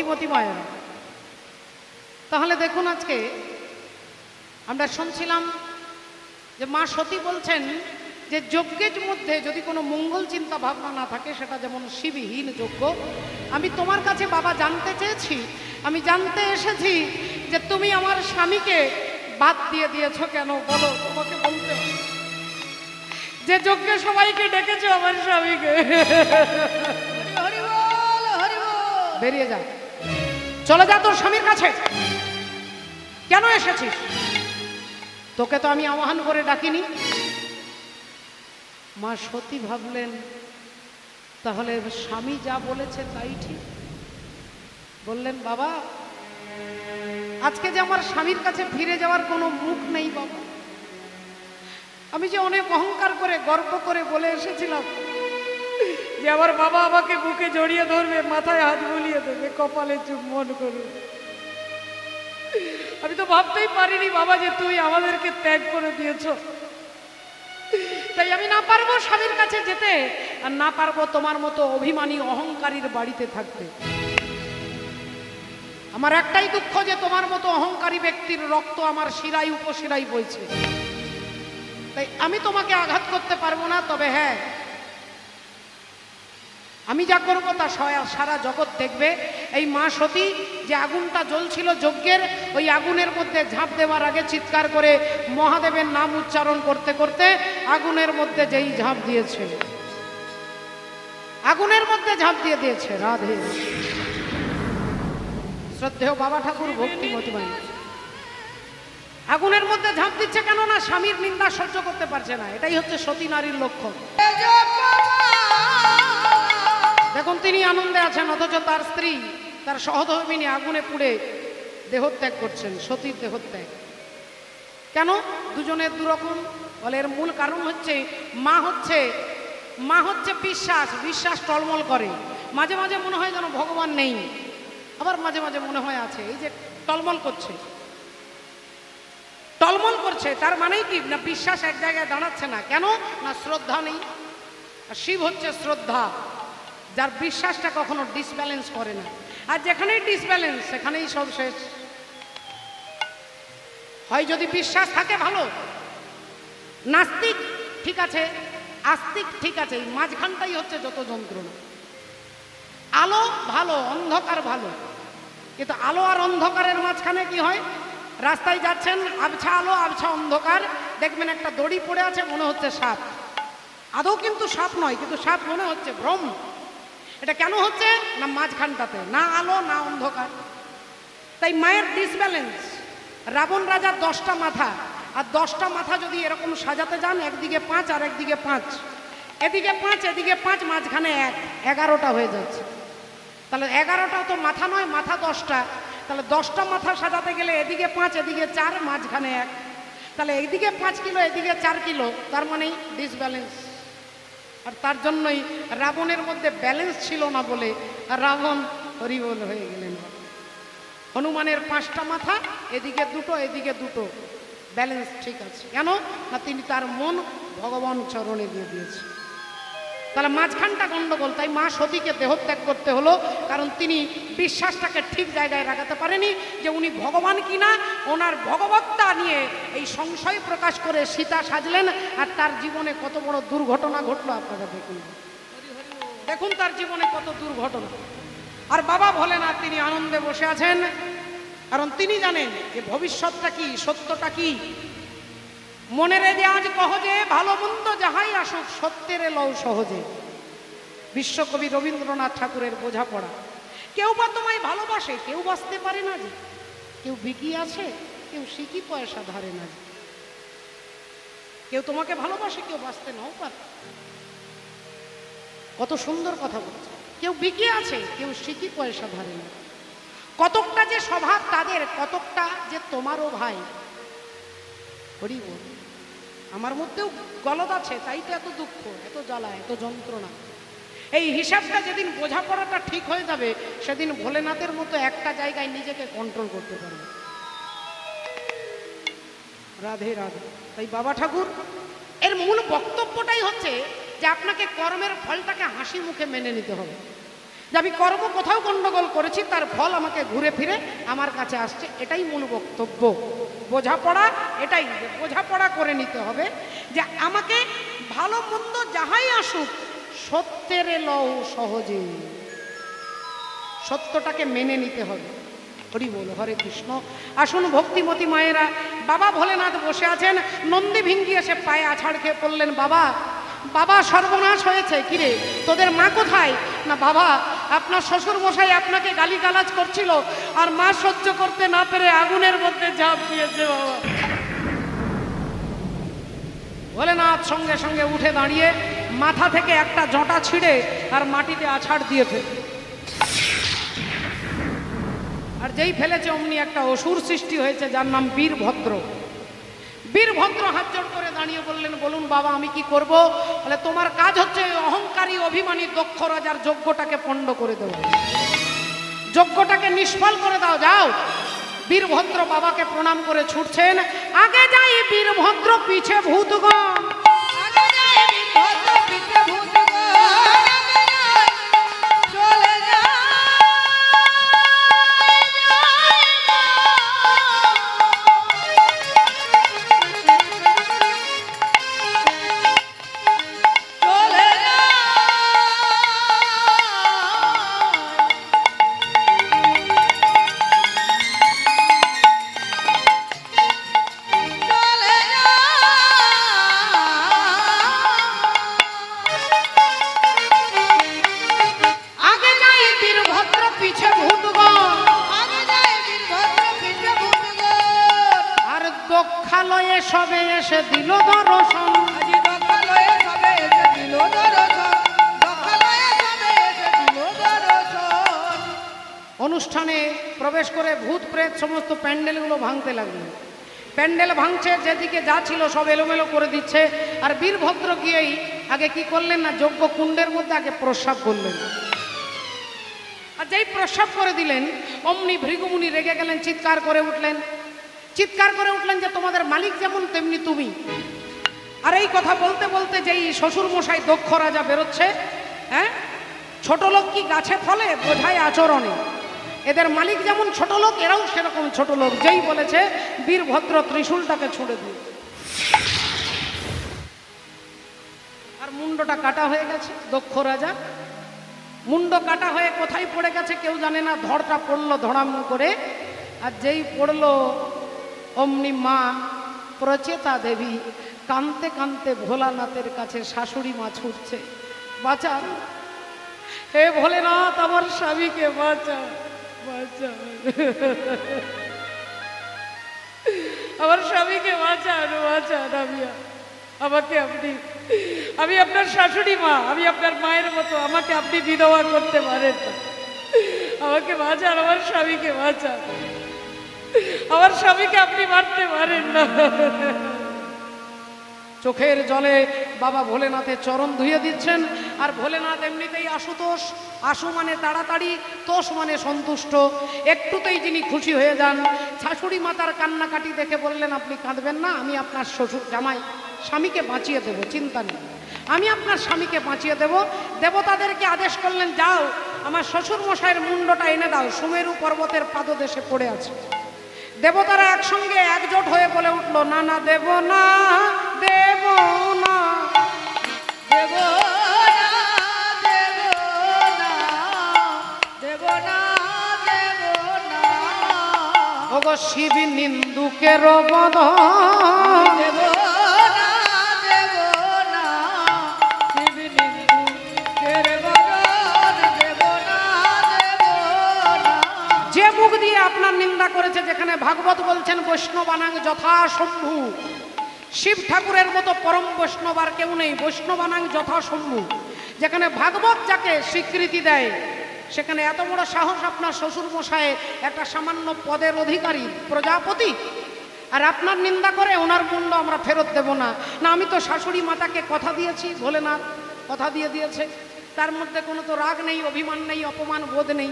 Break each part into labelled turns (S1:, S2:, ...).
S1: ভক্তিমতী মায়েরা, তাহলে দেখুন আজকে আমরা শুনছিলাম যে মা সতী বলছেন যে যজ্ঞের মধ্যে যদি কোনো মঙ্গল চিন্তা ভাবনা না থাকে সেটা যেমন শিবহীন যজ্ঞ। আমি তোমার কাছে বাবা জানতে চেয়েছি, আমি জানতে এসেছি যে তুমি আমার স্বামীকে বাদ দিয়ে দিয়েছ কেন, বলো। তোমাকে বলতে যে যজ্ঞে সবাইকে ডেকেছো আমার স্বামীকে বেরিয়ে যা, চলে যা তোর স্বামীর কাছে। কেন এসেছিস? তোকে তো আমি আহ্বান করে ডাকিনি। মা সতী ভাবলেন তাহলে স্বামী যা বলেছে তাই ঠিক। বললেন বাবা, আজকে যে আমার স্বামীর কাছে ফিরে যাওয়ার কোনো মুখ নেই বাবা। আমি যে অনেক অহংকার করে গর্ব করে বলে এসেছিলাম যে আমার বাবা আমাকে বুকে জড়িয়ে ধরবে, মাথায় হাত বুলিয়ে দেবে, কপালে চুম্বন করবে। আমি তো ভাবতেই পারিনি বাবা যে তুই আমাদেরকে ত্যাগ করে দিয়েছ। তাই আমি না পারবো স্বামীর কাছে যেতে, আর না পারবো তোমার মতো অভিমানী অহংকারীর বাড়িতে থাকতে। আমার একটাই দুঃখ যে তোমার মতো অহংকারী ব্যক্তির রক্ত আমার শিরায় উপশিরায় বইছে। তাই আমি তোমাকে আঘাত করতে পারবো না। তবে হ্যাঁ, আমি যা করবো তা সারা জগৎ দেখবে। এই মা সতী যে আগুনটা জ্বলছিল যজ্ঞের, ওই আগুনের মধ্যে ঝাঁপ দেওয়ার আগে চিৎকার করে মহাদেবের নাম উচ্চারণ করতে করতে আগুনের মধ্যে যেই ঝাঁপ দিয়েছে, আগুনের মধ্যে ঝাঁপ দিয়ে দিয়েছে। রাধে শ্রদ্ধেয় বাবা ঠাকুর ভক্তিমতী মাই আগুনের মধ্যে ঝাঁপ দিচ্ছে কেন না স্বামীর নিন্দা সহ্য করতে পারছে না। এটাই হচ্ছে সতী নারীর লক্ষণ। দেখুন তিনি আনন্দে আছেন, অথচ তার স্ত্রী তার সহধর্মিনী আগুনে পুড়ে দেহত্যাগ করছেন, সতীর দেহত্যাগ। কেন? দুজনের দুরকম। বলে এর মূল কারণ হচ্ছে মা হচ্ছে বিশ্বাস টলমল করে। মাঝে মাঝে মনে হয় যেন ভগবান নেই, আবার মাঝে মাঝে মনে হয় আছে। এই যে টলমল করছে, তার মানেই কি না বিশ্বাস এক জায়গায় দাঁড়াচ্ছে না। কেন না শ্রদ্ধা নেই। আর শিব হচ্ছে শ্রদ্ধা, যার বিশ্বাসটা কখনো ডিসব্যালেন্স করে না। আর যেখানেই ডিসব্যালেন্স সেখানেই সব শেষ হয়। যদি বিশ্বাস থাকে ভালো, নাস্তিক ঠিক আছে, আস্তিক ঠিক আছে, এই মাঝখানটাই হচ্ছে যত যন্ত্রণা। আলো ভালো, অন্ধকার ভালো, কিন্তু আলো আর অন্ধকারের মাঝখানে কি হয়? রাস্তায় যাচ্ছেন, আবছা আলো আবছা অন্ধকার, দেখবেন একটা দড়ি পড়ে আছে, মনে হচ্ছে সাপ। আদৌ কিন্তু সাপ নয়, কিন্তু সাপ মনে হচ্ছে, ভ্রম। এটা কেন হচ্ছে না মাঝখানটাতে না আলো না অন্ধকার। তাই মায়ের ডিসব্যালেন্স। রাবণ রাজার 10টা মাথা, আর 10টা মাথা যদি এরকম সাজাতে যান, একদিকে 5 আর একদিকে 5, এদিকে 5 এদিকে 5, মাঝখানে 1, 11টা হয়ে যাচ্ছে। তাহলে 11টাও তো মাথা নয়, মাথা 10টা। তাহলে 10টা মাথা সাজাতে গেলে এদিকে 5 এদিকে 4, মাঝখানে 1। তাহলে এইদিকে 5 কিলো এদিকে 4 কিলো, তার মানেই ডিসব্যালেন্স। আর তার জন্যই রাবণের মধ্যে ব্যালেন্স ছিল না বলে রাবণ হরিবোল হয়ে গেলেন। হনুমানের 5টা মাথা, এদিকে 2টো এদিকে 2টো, ব্যালেন্স ঠিক আছে। কেন না তিনি তার মন ভগবান চরণে দিয়ে দিয়েছে। তাহলে মাঝখানটা গন্ডগোল। তাই মা সতীকে দেহত্যাগ করতে হলো, কারণ তিনি বিশ্বাসটাকে ঠিক জায়গায় রাখাতে পারেনি যে উনি ভগবান কিনা। ওনার ভগবত্তা নিয়ে এই সংশয় প্রকাশ করে সীতা সাজলেন, আর তার জীবনে কত বড় দুর্ঘটনা ঘটলো আপনারা দেখুন। দেখুন তার জীবনে কত দুর্ঘটনা। আর বাবা ভোলেনাথ তিনি আনন্দে বসে আছেন, কারণ তিনি জানেন যে ভবিষ্যৎটা কি, সত্যটা কি। মনে রে যে আজ কহজে, ভালো মন্দ যাহাই আসুক সত্যের লও সহজে। বিশ্বকবি রবীন্দ্রনাথ ঠাকুরের বোঝাপড়া। কেউ বা তোমায় ভালোবাসে, কেউ বাঁচতে পারে না যে। কেউ বিকি আছে, কেউ সিকি পয়সা ধারে না যে। কেউ তোমাকে ভালোবাসে, কেউ বাঁচতে নাও পারে। কত সুন্দর কথা বলছে। কেউ বিকি আছে, কেউ সিকি পয়সা ধারে না। কতকটা যে স্বভাব তাদের, কতকটা যে তোমারও ভাই। হরি বল। আমার মধ্যেও গলদ আছে, তাই তো এত দুঃখ, এত জ্বালা, এত যন্ত্রণা। এই হিসাবটা যেদিন বোঝাপড়াটা ঠিক হয়ে যাবে, সেদিন ভোলেনাথের মতো একটা জায়গায় নিজেকে কন্ট্রোল করতে পারবে। রাধে রাধে। তাই বাবা ঠাকুর এর মূল বক্তব্যটাই হচ্ছে যে আপনাকে কর্মের ফলটাকে হাসি মুখে মেনে নিতে হবে। যে আমি কর্ম কোথাও গণ্ডগোল করেছি, তার ফল আমাকে ঘুরে ফিরে আমার কাছে আসছে। এটাই মূল বক্তব্য। বোঝাপড়া এটাই, যে বোঝাপড়া করে নিতে হবে যে আমাকে ভালো মন্দ যাহাই আসুক সত্যের লও সহজে, সত্যটাকে মেনে নিতে হবে। হরি বল, হরে কৃষ্ণ। আসুন ভক্তিমতী মায়েরা, বাবা ভোলেনাথ বসে আছেন, নন্দী ভিঙ্গি এসে পায়ে আছাড় খেয়ে পড়লেন, বাবা বাবা সর্বনাশ হয়েছে। কিরে তোদের মা কোথায়? না বাবা, আপনার শ্বশুর মশাই আপনাকে গালিগালাজ করছিল, আর মা সহ্য করতে না পেরে আগুনের মধ্যে ঝাঁপ দিয়েছে বাবা। ভোলেনাথ সঙ্গে সঙ্গে উঠে দাঁড়িয়ে মাথা থেকে একটা জটা ছিঁড়ে আর মাটিতে আছাড় দিয়ে ফেলে, আর যেই ফেলেছে অমনি একটা অসুর সৃষ্টি হয়েছে যার নাম বীরভদ্র। বীরভদ্র হাত জোড় করে দাঁড়িয়ে বললেন, বলুন বাবা আমি কি করব? বলে তোমার কাজ হচ্ছে অহংকারী অভিমানী দক্ষ রাজার যজ্ঞটাকে পণ্ড করে দেওয়া, যজ্ঞটাকে নিষ্ফল করে দাও, যাও। বীরভদ্র বাবাকে প্রণাম করে ছুটছেন, আগে যাই বীরভদ্র পিছে ভূতগণ, সবে এসে দিল দর্শন, অনুষ্ঠানে প্রবেশ করে ভূত প্রেত সমস্ত প্যান্ডেলগুলো ভাঙতে লাগলো। প্যান্ডেল ভাঙছে, যেদিকে যা ছিল সব এলোমেলো করে দিচ্ছে। আর বীরভদ্র গিয়েই আগে কি করলেন না, যজ্ঞ কুণ্ডের মধ্যে আগে প্রস্রাব করলেন। আর যেই প্রস্রাব করে দিলেন অমনি ভৃগুমুনি রেগে গেলেন, চিৎকার করে উঠলেন, চিৎকার করে উঠলেন যে তোমাদের মালিক যেমন তেমনি তুমি। আর এই কথা বলতে বলতে যেই শ্বশুর মশাই দক্ষ রাজা বেরোচ্ছে, হ্যাঁ ছোট লোক কি গাছে ফলে, বোঝায় আচরণে। এদের মালিক যেমন ছোট লোক এরাও সেরকম ছোট লোক। যেই বলেছে বীরভদ্র ত্রিশূলটাকে ছুঁড়ে দিয়ে, আর মুন্ডটা কাটা হয়ে গেছে। দক্ষ রাজা মুন্ড কাটা হয়ে কোথায় পড়ে গেছে কেউ জানে না, ধড়টা পড়লো ধড়াম করে। আর যেই পড়লো অমনি মা প্রচেতা দেবী কাঁদতে কাঁদতে ভোলানাথের কাছে শাশুড়ি মা ছুটছে, বাঁচান হে ভোলেনাথ, আমার স্বামীকে বাঁচা, বাঁচান আমার স্বামীকে বাঁচান, বাঁচান। আমাকে আপনি, আমি আপনার শাশুড়ি মা, আমি আপনার মায়ের মতো, আমাকে আপনি বিধবা করতে পারেন না। আমাকে বাঁচান, আমার স্বামীকে বাঁচান, আমার স্বামীকে আপনি মারতে পারেন না। চোখের জলে বাবা ভোলেনাথের চরণ ধুয়ে দিচ্ছেন। আর ভোলেনাথ এমনিতেই আশুতোষ, আশু মানে তাড়াতাড়ি, তোষ মানে সন্তুষ্ট, একটুতেই যিনি খুশি হয়ে যান। শাশুড়ি মাতার কান্নাকাটি দেখে বললেন, আপনি কাঁদবেন না, আমি আপনার শ্বশুর জামাই স্বামীকে বাঁচিয়ে দেবো, চিন্তা নেই, আমি আপনার স্বামীকে বাঁচিয়ে দেব। দেবতাদেরকে আদেশ করলেন, যাও আমার শ্বশুর মশাইয়ের মুন্ডটা এনে দাও, সুমেরু পর্বতের পাদদেশে পড়ে আছে। দেবতারা একসঙ্গে একজোট হয়ে বলে উঠলো, না না দেব না, দেব না, দেব না, দেব না, দেব না, দেব না। ওগো শিব নিন্দুকের বদন, দেব না, দেব না, শিব নিন্দুকের বদন, দেব না, দেব না। যে মুখ দিয়ে আপনার নিন্দা করেছে, যেখানে ভাগবত বলছেন বৈষ্ণবানাং যথা শম্ভু, শিব ঠাকুরের মতো পরম বৈষ্ণব আর কেউ নেই, বৈষ্ণবানাং যথা শম্ভু। যেখানে ভাগবত যাকে স্বীকৃতি দেয়, সেখানে এত বড় সাহস আপনার শ্বশুর মশাই, একটা সামান্য পদের অধিকারী প্রজাপতি, আর আপনার নিন্দা করে ওনার মুন্ড আমরা ফেরত দেব না। না, আমি তো শাশুড়ি মাতাকে কথা দিয়েছি, ভোলেনাথ কথা দিয়ে দিয়েছে, তার মধ্যে কোনো তো রাগ নেই, অভিমান নেই, অপমান বোধ নেই।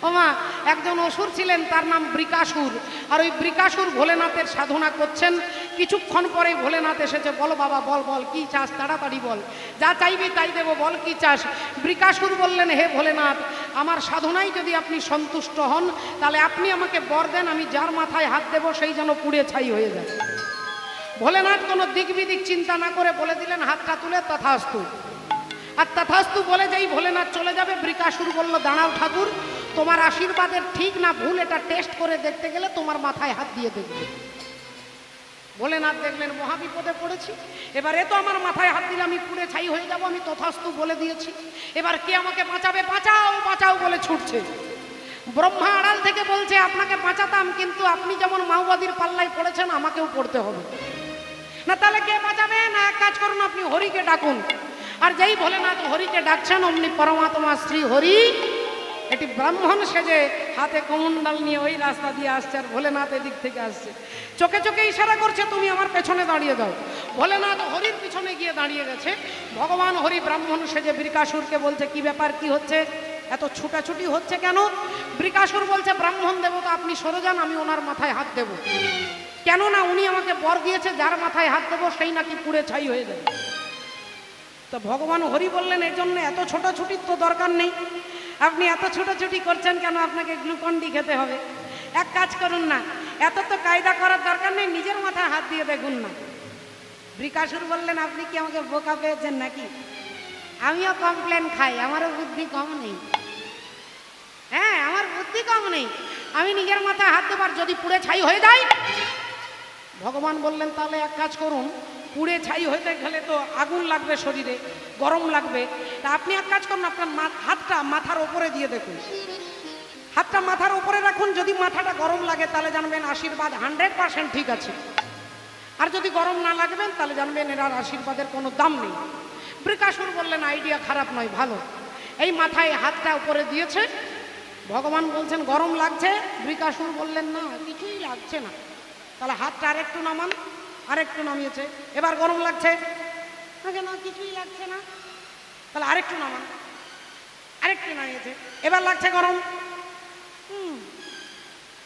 S1: ওমা, একজন অসুর ছিলেন, তার নাম বৃকাসুর। আর ওই বৃকাসুর ভোলেনাথের সাধনা করছেন। কিছুক্ষণ পরে ভোলেনাথ এসেছে। বল বাবা, বল বল, কি চাস, তাড়াতাড়ি বল, যা চাইবি তাই দেবো, বল কি চাস। বৃকাসুর বললেন, হে ভোলেনাথ, আমার সাধনায় যদি আপনি সন্তুষ্ট হন তাহলে আপনি আমাকে বর দেন, আমি যার মাথায় হাত দেবো সেই যেন পুড়ে ছাই হয়ে যায়। ভোলেনাথ কোনো দিক বিদিক চিন্তা না করে বলে দিলেন, হাতটা তুলে তথাস্তু। আর তথাস্তু বলে যেই ভোলেনাথ চলে যাবে, বৃকাসুর বলল, দাঁড়াও ঠাকুর, তোমার আশীর্বাদের ঠিক না ভুল এটা টেস্ট করে দেখতে গেলে তোমার মাথায় হাত দিয়ে দেখবে। ভোলেনাথ দেখলেন মহাবিপদে পড়েছি, এবার এ তো আমার মাথায় হাত দিলে আমি পুড়ে ছাই হয়ে যাব, আমি তথাস্তু বলে দিয়েছি, এবার কে আমাকে বাঁচাবে, বাঁচাও বাঁচাও বলে ছুটছে। ব্রহ্মা আড়াল থেকে বলছে, আপনাকে বাঁচাতাম, কিন্তু আপনি যেমন মাওবাদীর পাল্লায় পড়েছেন আমাকেও পড়তে হবে না, তাহলে কে বাঁচাবে? না, এক কাজ করুন, আপনি হরিকে ডাকুন। আর যেই ভোলেনাথ হরিকে ডাকছেন, অমনি পরমাত্মা শ্রী হরি এটি ব্রাহ্মণ সেজে হাতে কমণ্ডল নিয়ে ওই রাস্তা দিয়ে আসছে। আর ভোলেনাথ এদিক থেকে আসছে, চোখে চোখে ইশারা করছে, তুমি আমার পেছনে দাঁড়িয়ে যাও। ভোলেনাথ হরির পিছনে গিয়ে দাঁড়িয়ে গেছে। ভগবান হরি ব্রাহ্মণ সেজে বৃকাসুরকে বলছে, কি ব্যাপার, কি হচ্ছে, এত ছুটাছুটি হচ্ছে কেন? বৃকাসুর বলছে, ব্রাহ্মণ দেবতা আপনি সরে যান, আমি ওনার মাথায় হাত দেব। কেননা উনি আমাকে বর দিয়েছে, যার মাথায় হাত দেবো সেই নাকি পুড়ে ছাই হয়ে যাবে। তো ভগবান হরি বললেন, এর জন্য এত ছোটাছুটির তো দরকার নেই, আপনি এত ছোটাছুটি করছেন কেন, আপনাকে গ্লুকন্ডি খেতে হবে। এক কাজ করুন না, এত তো কায়দা করার দরকার নেই, নিজের মাথায় হাত দিয়ে দেখুন না। বৃকাসুর বললেন, আপনি কি আমাকে বোকা পেয়েছেন নাকি? আমিও কমপ্লেন খাই, আমারও বুদ্ধি কম নেই। হ্যাঁ, আমার বুদ্ধি কম নেই, আমি নিজের মাথায় হাত দেবার, যদি পুড়ে ছাই হয়ে যায়। ভগবান বললেন, তাহলে এক কাজ করুন, পুড়ে ছাই হইতে গেলে তো আগুন লাগবে, শরীরে গরম লাগবে, তা আপনি এক কাজ করুন, আপনার হাতটা মাথার ওপরে দিয়ে দেখুন, হাতটা মাথার ওপরে রাখুন, যদি মাথাটা গরম লাগে তাহলে জানবেন আশীর্বাদ 100% ঠিক আছে, আর যদি গরম না লাগবেন তাহলে জানবেন এর আশীর্বাদের কোনো দাম নেই। বৃকাসুর বললেন, আইডিয়া খারাপ নয়, ভালো। এই মাথায় হাতটা উপরে দিয়েছে, ভগবান বলছেন গরম লাগছে, বৃকাসুর বললেন না কিছুই লাগছে না, তাহলে হাতটা আরেকটু নামান, আরেকটু নামিয়েছে, এবার গরম লাগছে, না কিছুই লাগছে না, তাহলে আরেকটু নামান, আরেকটু নামিয়েছে, এবার লাগছে গরম,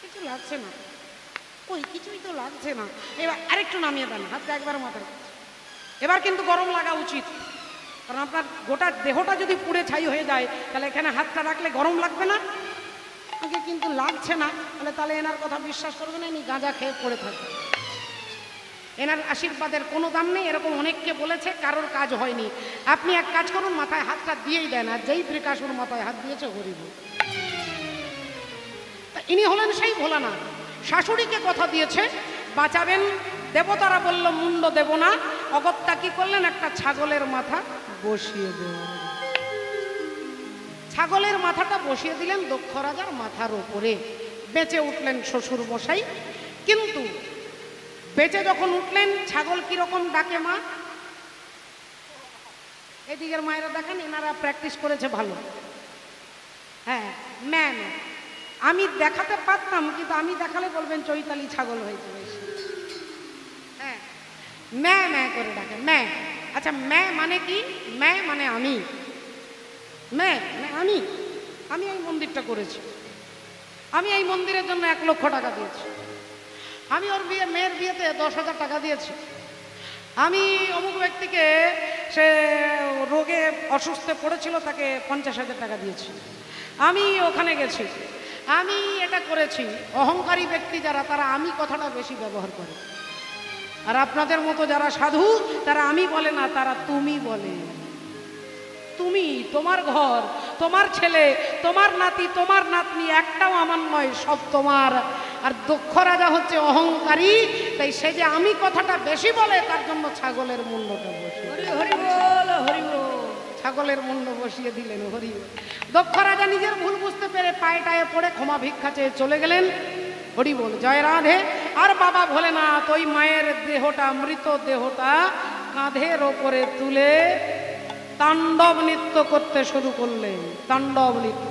S1: কিছু লাগছে না, ওই কিছুই তো লাগছে না, এবার আরেকটু নামিয়ে দেন, হাতটা একবার মাথায়, এবার কিন্তু গরম লাগা উচিত, কারণ আপনার গোটা দেহটা যদি পুড়ে ছাই হয়ে যায় তাহলে এখানে হাতটা রাখলে গরম লাগবে না, ওকে কিন্তু লাগছে না, তাহলে এনার কথা বিশ্বাস করবে না, ইনি গাঁজা খেয়ে পড়ে থাকবে, এনার আশীর্বাদের কোনো দাম নেই। এরকম অনেককে বলেছে, কারোর কাজ হয়নি। আপনি এক কাজ করুন, মাথায় হাতটা দিয়েই দেন, আর যেই বৃকাসুর মাথায় হাত দিয়েছে হরি বল। ইনি হলেন সেই ভোলানাথ। শাশুড়িকে কথা দিয়েছে বাঁচাবেন, দেবতারা বলল মুন্ড দেব না, অগত্যা কি করলেন, একটা ছাগলের মাথা বসিয়ে দেওয়া, ছাগলের মাথাটা বসিয়ে দিলেন দক্ষ রাজার মাথার উপরে। বেঁচে উঠলেন শ্বশুর মশাই, কিন্তু বেঁচে যখন উঠলেন, ছাগল কিরকম ডাকে মা, এদিকের মায়েরা দেখেন, এনারা প্র্যাকটিস করেছে ভালো। হ্যাঁ, ম্যাম, আমি দেখাতে পারতাম, কিন্তু আমি দেখালে বলবেন চৈতালি ছাগল হয়েছে বেশি। হ্যাঁ, ম্যা ম্যা করে ডাকে, ম্যা। আচ্ছা, ম্যা মানে কি? ম্যা মানে আমি, ম্যা মানে আমি এই মন্দিরটা করেছি, আমি এই মন্দিরের জন্য 1 লক্ষ টাকা দিয়েছি, আমি ওর মেয়ের বিয়েতে 10,000 টাকা দিয়েছি, আমি অমুক ব্যক্তিকে, সে রোগে অসুস্থে পড়েছিল, তাকে 50,000 টাকা দিয়েছি, আমি ওখানে গেছি, আমি এটা করেছি। অহংকারী ব্যক্তি যারা, তারা আমি কথাটা বেশি ব্যবহার করে, আর আপনাদের মতো যারা সাধু তারা আমি বলে না, তারা তুমি বলে। তুমি, তোমার ঘর, তোমার ছেলে, তোমার নাতি, তোমার নাতনি, একটাও আমার নয়, সব তোমার। আর দক্ষ রাজা হচ্ছে অহংকারী, তাই সে যে আমি কথাটা বেশি বলে, তার জন্য ছাগলের মুন্ডটা বসিয়ে, হরি বল হরি বল, ছাগলের মুন্ড বসিয়ে দিলেন, হরি বল। দক্ষ রাজা নিজের ভুল বুঝতে পেরে পায়ে পড়ে ক্ষমা ভিক্ষা চেয়ে চলে গেলেন, হরি বল, জয় রাধে। আর বাবা ভোলেনাথ ওই মায়ের দেহটা, মৃত দেহটা কাঁধের ওপরে তুলে তাণ্ডব নৃত্য করতে শুরু করলেন, তাণ্ডব নৃত্য।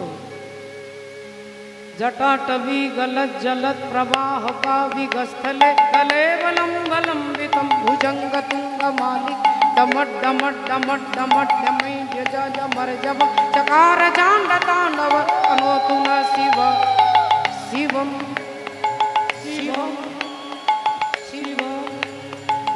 S1: जटाटवी गलत जलत प्रवाह पाविगस्थले कलेवलम बलंबितम भुजंग तुंग मालिक डमट डमट डमट डमट डमई जज जमर जब चकार चांड तांडव अनोतु न शिव शिवम शिवम शिवम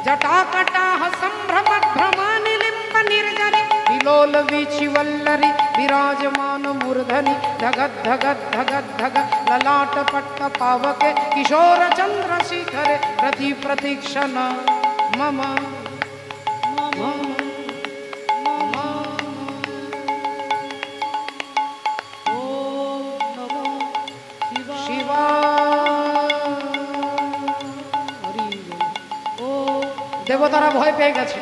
S1: जटाकटाह संभ्रम भ्रमानि लिम्ब निर्जरि विलोल वीचिवल्लरि विराजमान मूर्धनि धगत धगत धगत धगत ललाट पट्ट पावके किशोर चंद्रशिखरे प्रति प्रतीक्षण मम দেবতারা ভয় পেয়ে গেছে।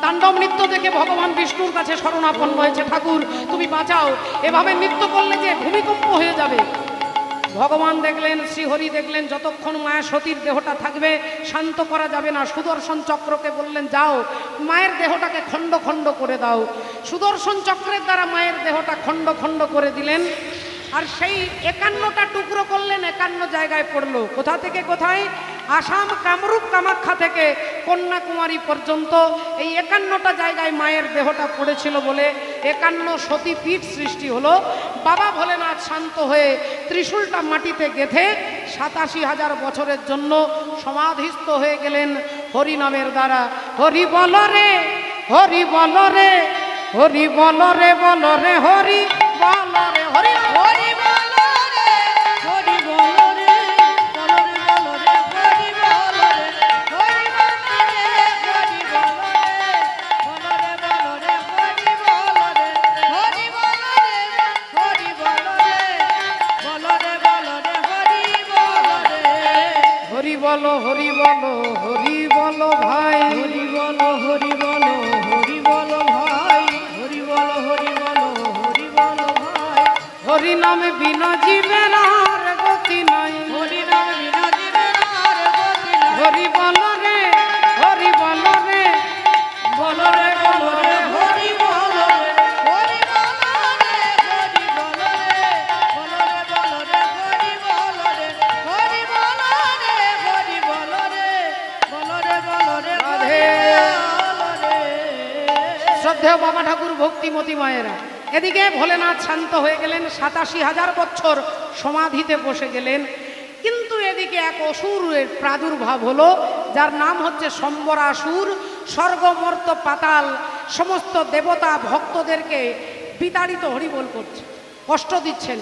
S1: তাণ্ডব নৃত্য দেখে ভগবান বিষ্ণুর কাছে শরণাপন্ন হয়েছে, ঠাকুর তুমি বাঁচাও, এভাবে নৃত্য করলে যে ভূমিকম্প হয়ে যাবে। ভগবান দেখলেন, শ্রীহরি দেখলেন যতক্ষণ মায়া সতীর দেহটা থাকবে শান্ত করা যাবে না। সুদর্শন চক্রকে বললেন যাও মায়ের দেহটাকে খণ্ড খণ্ড করে দাও। সুদর্শন চক্রের দ্বারা মায়ের দেহটা খণ্ড খণ্ড করে দিলেন। আর সেই 51টা টুকরো করলেন, 51 জায়গায় পড়লো। কোথা থেকে কোথায়? আসাম কামরূপ কামাখ্যা থেকে কন্যাকুমারী পর্যন্ত এই 51টা জায়গায় মায়ের দেহটা পড়েছিল বলে 51 সতীপীঠ সৃষ্টি হলো। বাবা ভোলেনাথ শান্ত হয়ে ত্রিশূলটা মাটিতে গেঁথে 87,000 বছরের জন্য সমাধিস্থ হয়ে গেলেন হরি নামের দ্বারা। হরি বল রে, হরি বল রে, হরি বল রে, বল রে হরি বল রে, হরি হরি বল রে, হরি বল রে, বল রে বল রে, হরি বল রে, হরি বল রে, হরি বল রে, বল রে বল রে, হরি বল রে, হরি বল রে, হরি বল রে, বল রে বল রে, হরি বল রে, হরি বল, হরি বল, হরি বল ভাই, হরি বল, হরি বল, হরি বল ভাই, হরি বল, হরি বল, হরি বল ভাই। হরি নামে বিনা জীবের আর গতি নাই, হরি নামে বিনা জীবের আর গতি নাই। হরি বল রে, হরি বল রে, বল রে বল রে, হরি বল রে, হরি বল রে, হরি বল রে, বল রে বল রে, হরি বল রে, হরি বল রে, হরি বল রে, বল রে বল রে, রাধে রে। শ্রদ্ধেয় বাবা ঠাকুর, ভক্তিমতী মায়েরা, এদিকে ভোলেনাথ শান্ত হয়ে গেলেন, 87,000 বছর সমাধিতে বসে গেলেন। কিন্তু এদিকে এক অসুরের প্রাদুর্ভাব হলো, যার নাম হচ্ছে সম্বরাসুর। স্বর্গমর্ত পাতাল সমস্ত দেবতা ভক্তদেরকে বিতাড়িত হরিবোল করছে, কষ্ট দিচ্ছেন।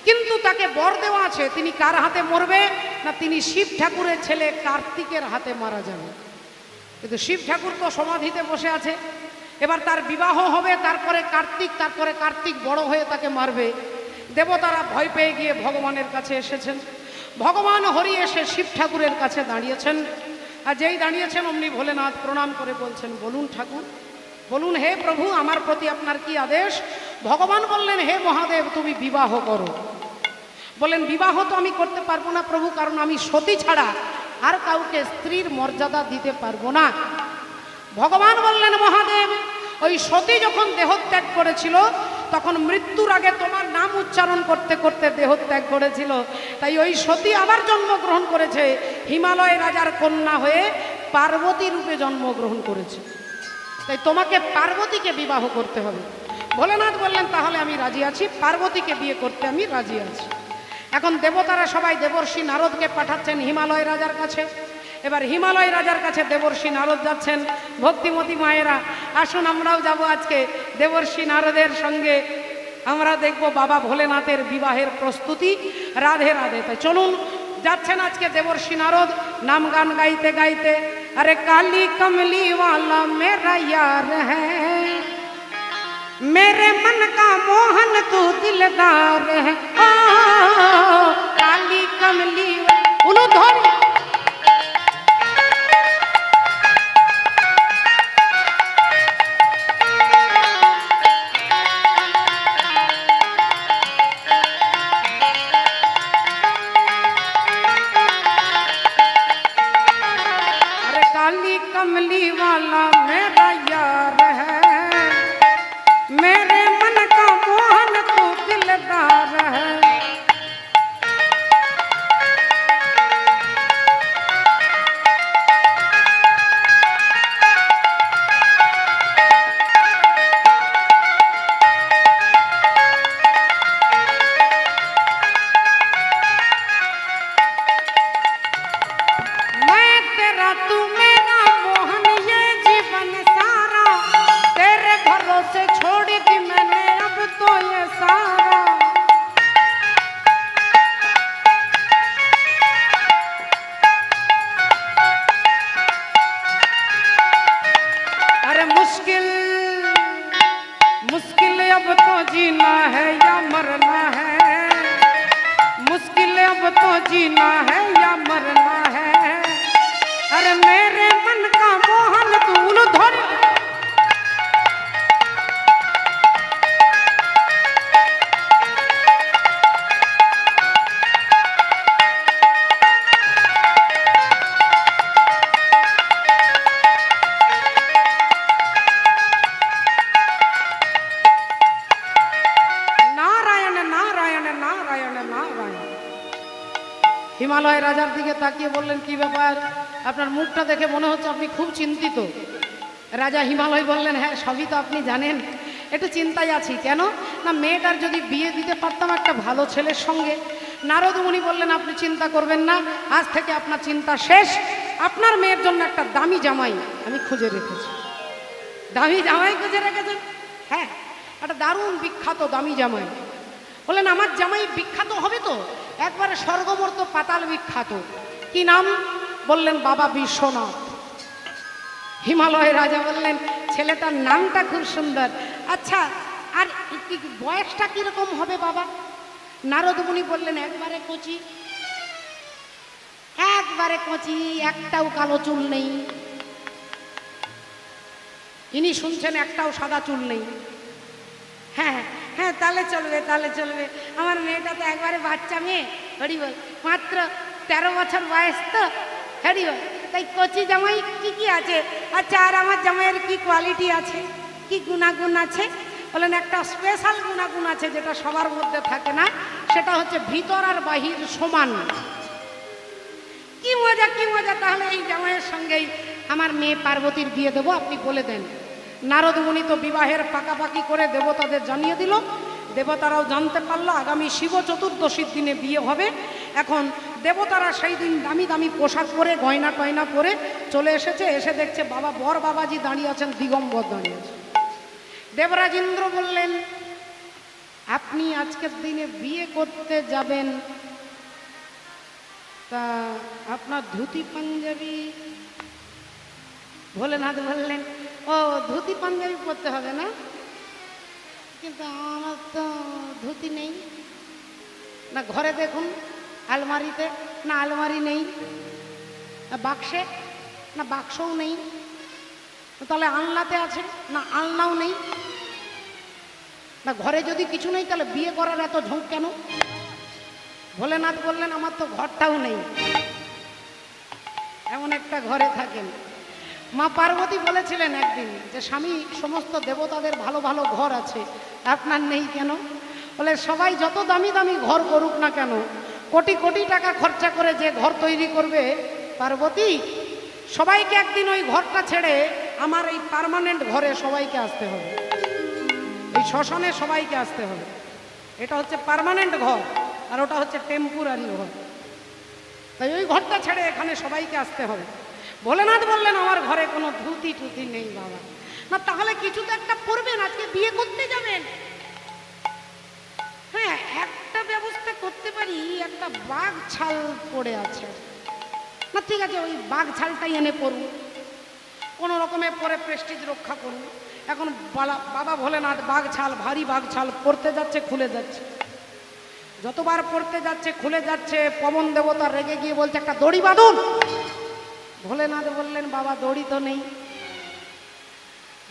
S1: কিন্তু তাকে বর দেওয়া আছে, তিনি কার হাতে মরবে না, তিনি শিব ঠাকুরের ছেলে কার্তিকের হাতে মারা যাবে। কিন্তু শিব ঠাকুর তো সমাধিতে বসে আছে, এবার তার বিবাহ হবে, তারপরে কার্তিক বড় হয়ে তাকে মারবে। দেবতারা ভয় পেয়ে গিয়ে ভগবানের কাছে এসেছেন। ভগবান হরি এসে শিব ঠাকুরের কাছে দাঁড়িয়েছেন। আর যেই দাঁড়িয়েছেন অমনি ভোলেনাথ প্রণাম করে বলছেন, বলুন ঠাকুর, বলুন হে প্রভু, আমার প্রতি আপনার কি আদেশ? ভগবান বললেন, হে মহাদেব তুমি বিবাহ করো। বলেন, বিবাহ তো আমি করতে পারবো না প্রভু, কারণ আমি সতী ছাড়া আর কাউকে স্ত্রীর মর্যাদা দিতে পারবো না। ভগবান বললেন, মহাদেব ওই সতী যখন দেহত্যাগ করেছিল তখন মৃত্যুর আগে তোমার নাম উচ্চারণ করতে করতে দেহত্যাগ করেছিল, তাই ওই সতী আবার জন্মগ্রহণ করেছে, হিমালয় রাজার কন্যা হয়ে পার্বতী রূপে জন্মগ্রহণ করেছে, তাই তোমাকে পার্বতীকে বিবাহ করতে হবে। ভোলেনাথ বললেন, তাহলে আমি রাজি আছি, পার্বতীকে বিয়ে করতে আমি রাজি আছি। এখন দেবতারা সবাই দেবর্ষি নারদকে পাঠাচ্ছেন হিমালয় রাজার কাছে। এবার হিমালয় রাজার কাছে দেবর্ষি নারদ যাচ্ছেন। ভক্তিমতী মায়েরা আসুন, আমরাও যাব আজকে দেবর্ষি নারদের সঙ্গে, আমরা দেখব বাবা ভোলেনাথের বিবাহের প্রস্তুতি। রাধে রাধে। তাই চলুন, যাচ্ছেন আজকে দেবর্ষি নারদ নাম গান গাইতে গাইতে। আরে কালী কমলি वाला मेरा यार है, मेरे मन का मोहन तू दिलदार है, ओ काली कमली उलूध्वनि। कमली वाला मेरा यार है, मेरे मन का मोहन तू दिलदार है। पहलों से छोड़ दी मैंने अब तो ये सारा। अरे मुश्किल मुश्किल अब तो जीना है या मरना है, मुश्किल अब तो जीना है या मरना है। अरे मेरे मन का मोहन तू धर। हिमालय राजार दिके ताकिए बोललेन कि ব্যাপার আপনার মুখটা দেখে মনে হচ্ছে আপনি খুব চিন্তিত। রাজা হিমালয় বললেন হ্যাঁ সবই তো আপনি জানেন, একটু চিন্তায় আছি। কেন না মেয়েটার যদি বিয়ে দিতে পারতাম একটা ভালো ছেলের সঙ্গে। নারদ মুনি বললেন আপনি চিন্তা করবেন না, আজ থেকে আপনার চিন্তা শেষ। আপনার মেয়ের জন্য একটা দামি জামাই আমি খুঁজে রেখেছি। দামি জামাই খুঁজে রেখেছেন? হ্যাঁ, একটা দারুণ বিখ্যাত দামি জামাই। বললেন আমার জামাই বিখ্যাত হবে তো, একবারে স্বর্গমর্ত পাতাল বিখ্যাত। কি নাম? বললেন বাবা বিশ্বনাথ। হিমালয় রাজা বললেন ছেলেটার নামটা খুব সুন্দর, আচ্ছা আর বয়সটা কিরকম হবে বাবা? নারদ মুনি বললেন একবারে কচি, একবারে কচি, একটাও কালো চুল নেই। ইনি শুনছেন একটাও সাদা চুল নেই। হ্যাঁ হ্যাঁ তাহলে চলবে, তাহলে চলবে। আমার মেয়েটা তো একবারে বাচ্চা মেয়ে, হরি বল, মাত্র 13 বছর বয়স তো, হরি বল। তাই কচি জামাই কি কি আছে? আচ্ছা আর আমার জামাইয়ের কি কোয়ালিটি আছে, কি গুণাগুণ আছে? বলেন একটা স্পেশাল গুণাগুণ আছে যেটা সবার মধ্যে থাকে না, সেটা হচ্ছে ভিতর আর বাহির সমান। কি মজা কি মজা, তাহলে এই জামাইয়ের সঙ্গেই আমার মেয়ে পার্বতীর বিয়ে দেবো, আপনি বলে দেন। নারদ মুনি তো বিবাহের পাকাপাকি করে দেবতাদের জানিয়ে দিল। দেবতারাও জানতে পারলো আগামী শিব চতুর্দশীর দিনে বিয়ে হবে। এখন দেবতারা সেই দিন দামি দামি পোশাক পরে গয়না টয়না পরে চলে এসেছে। এসে দেখছে বাবা বর বাবাজি দাঁড়িয়ে আছেন, দিগম্বর দাঁড়িয়ে আছে। দেবরাজ ইন্দ্র বললেন আপনি আজকের দিনে বিয়ে করতে যাবেন, তা আপনার ধুতি পাঞ্জাবি? ভোলেনাথ বললেন ও ধুতি পাঞ্জাবি পরতে হবে না, কিন্তু আমার তো ধুতি নেই। না ঘরে দেখুন আলমারিতে, না আলমারি নেই। না বাক্সে, না বাক্সও নেই। তাহলে আলনাতে আছে, না আলনাও নেই। না ঘরে যদি কিছু নেই তাহলে বিয়ে করার এত ঝোঁক কেন? ভোলেনাথ বললেন আমার তো ঘরটাও নেই। এমন একটা ঘরে থাকেন। মা পার্বতী বলেছিলেন একদিন যে স্বামী সমস্ত দেবতাদের ভালো ভালো ঘর আছে, আপনার নেই কেন? বলে সবাই যত দামি দামি ঘর করুক না কেন, কোটি কোটি টাকা খরচা করে যে ঘর তৈরি করবে পার্বতী, সবাইকে একদিন ওই ঘরটা ছেড়ে আমার এই পার্মানেন্ট ঘরে সবাইকে আসতে হবে, এই শ্মশানে সবাইকে আসতে হবে। এটা হচ্ছে পার্মানেন্ট ঘর আর ওটা হচ্ছে টেম্পোরারি ঘর। তাই ওই ঘরটা ছেড়ে এখানে সবাইকে আসতে হবে। ভোলেনাথ বললেন আমার ঘরে কোনো ধুতি টুতি নেই বাবা। না তাহলে কিছু তো একটা পরবেন, আজকে বিয়ে করতে যাবেন। হ্যাঁ একটা ব্যবস্থা করতে পারি, একটা বাঘ ছাল পড়ে আছে। না ঠিক আছে ওই বাঘ ছালটাই এনে পরুন, কোনো রকমে পরে প্রেস্টিজ রক্ষা করুন। এখন বাবা ভোলেনাথ বাঘ ছাল, ভারী বাঘ ছাল পরতে যাচ্ছে, খুলে যাচ্ছে। যতবার পড়তে যাচ্ছে খুলে যাচ্ছে। পবন দেবতা রেগে গিয়ে বলছে একটা দড়ি বাঁধুন। ভোলেনাথ বললেন বাবা দড়ি তো নেই।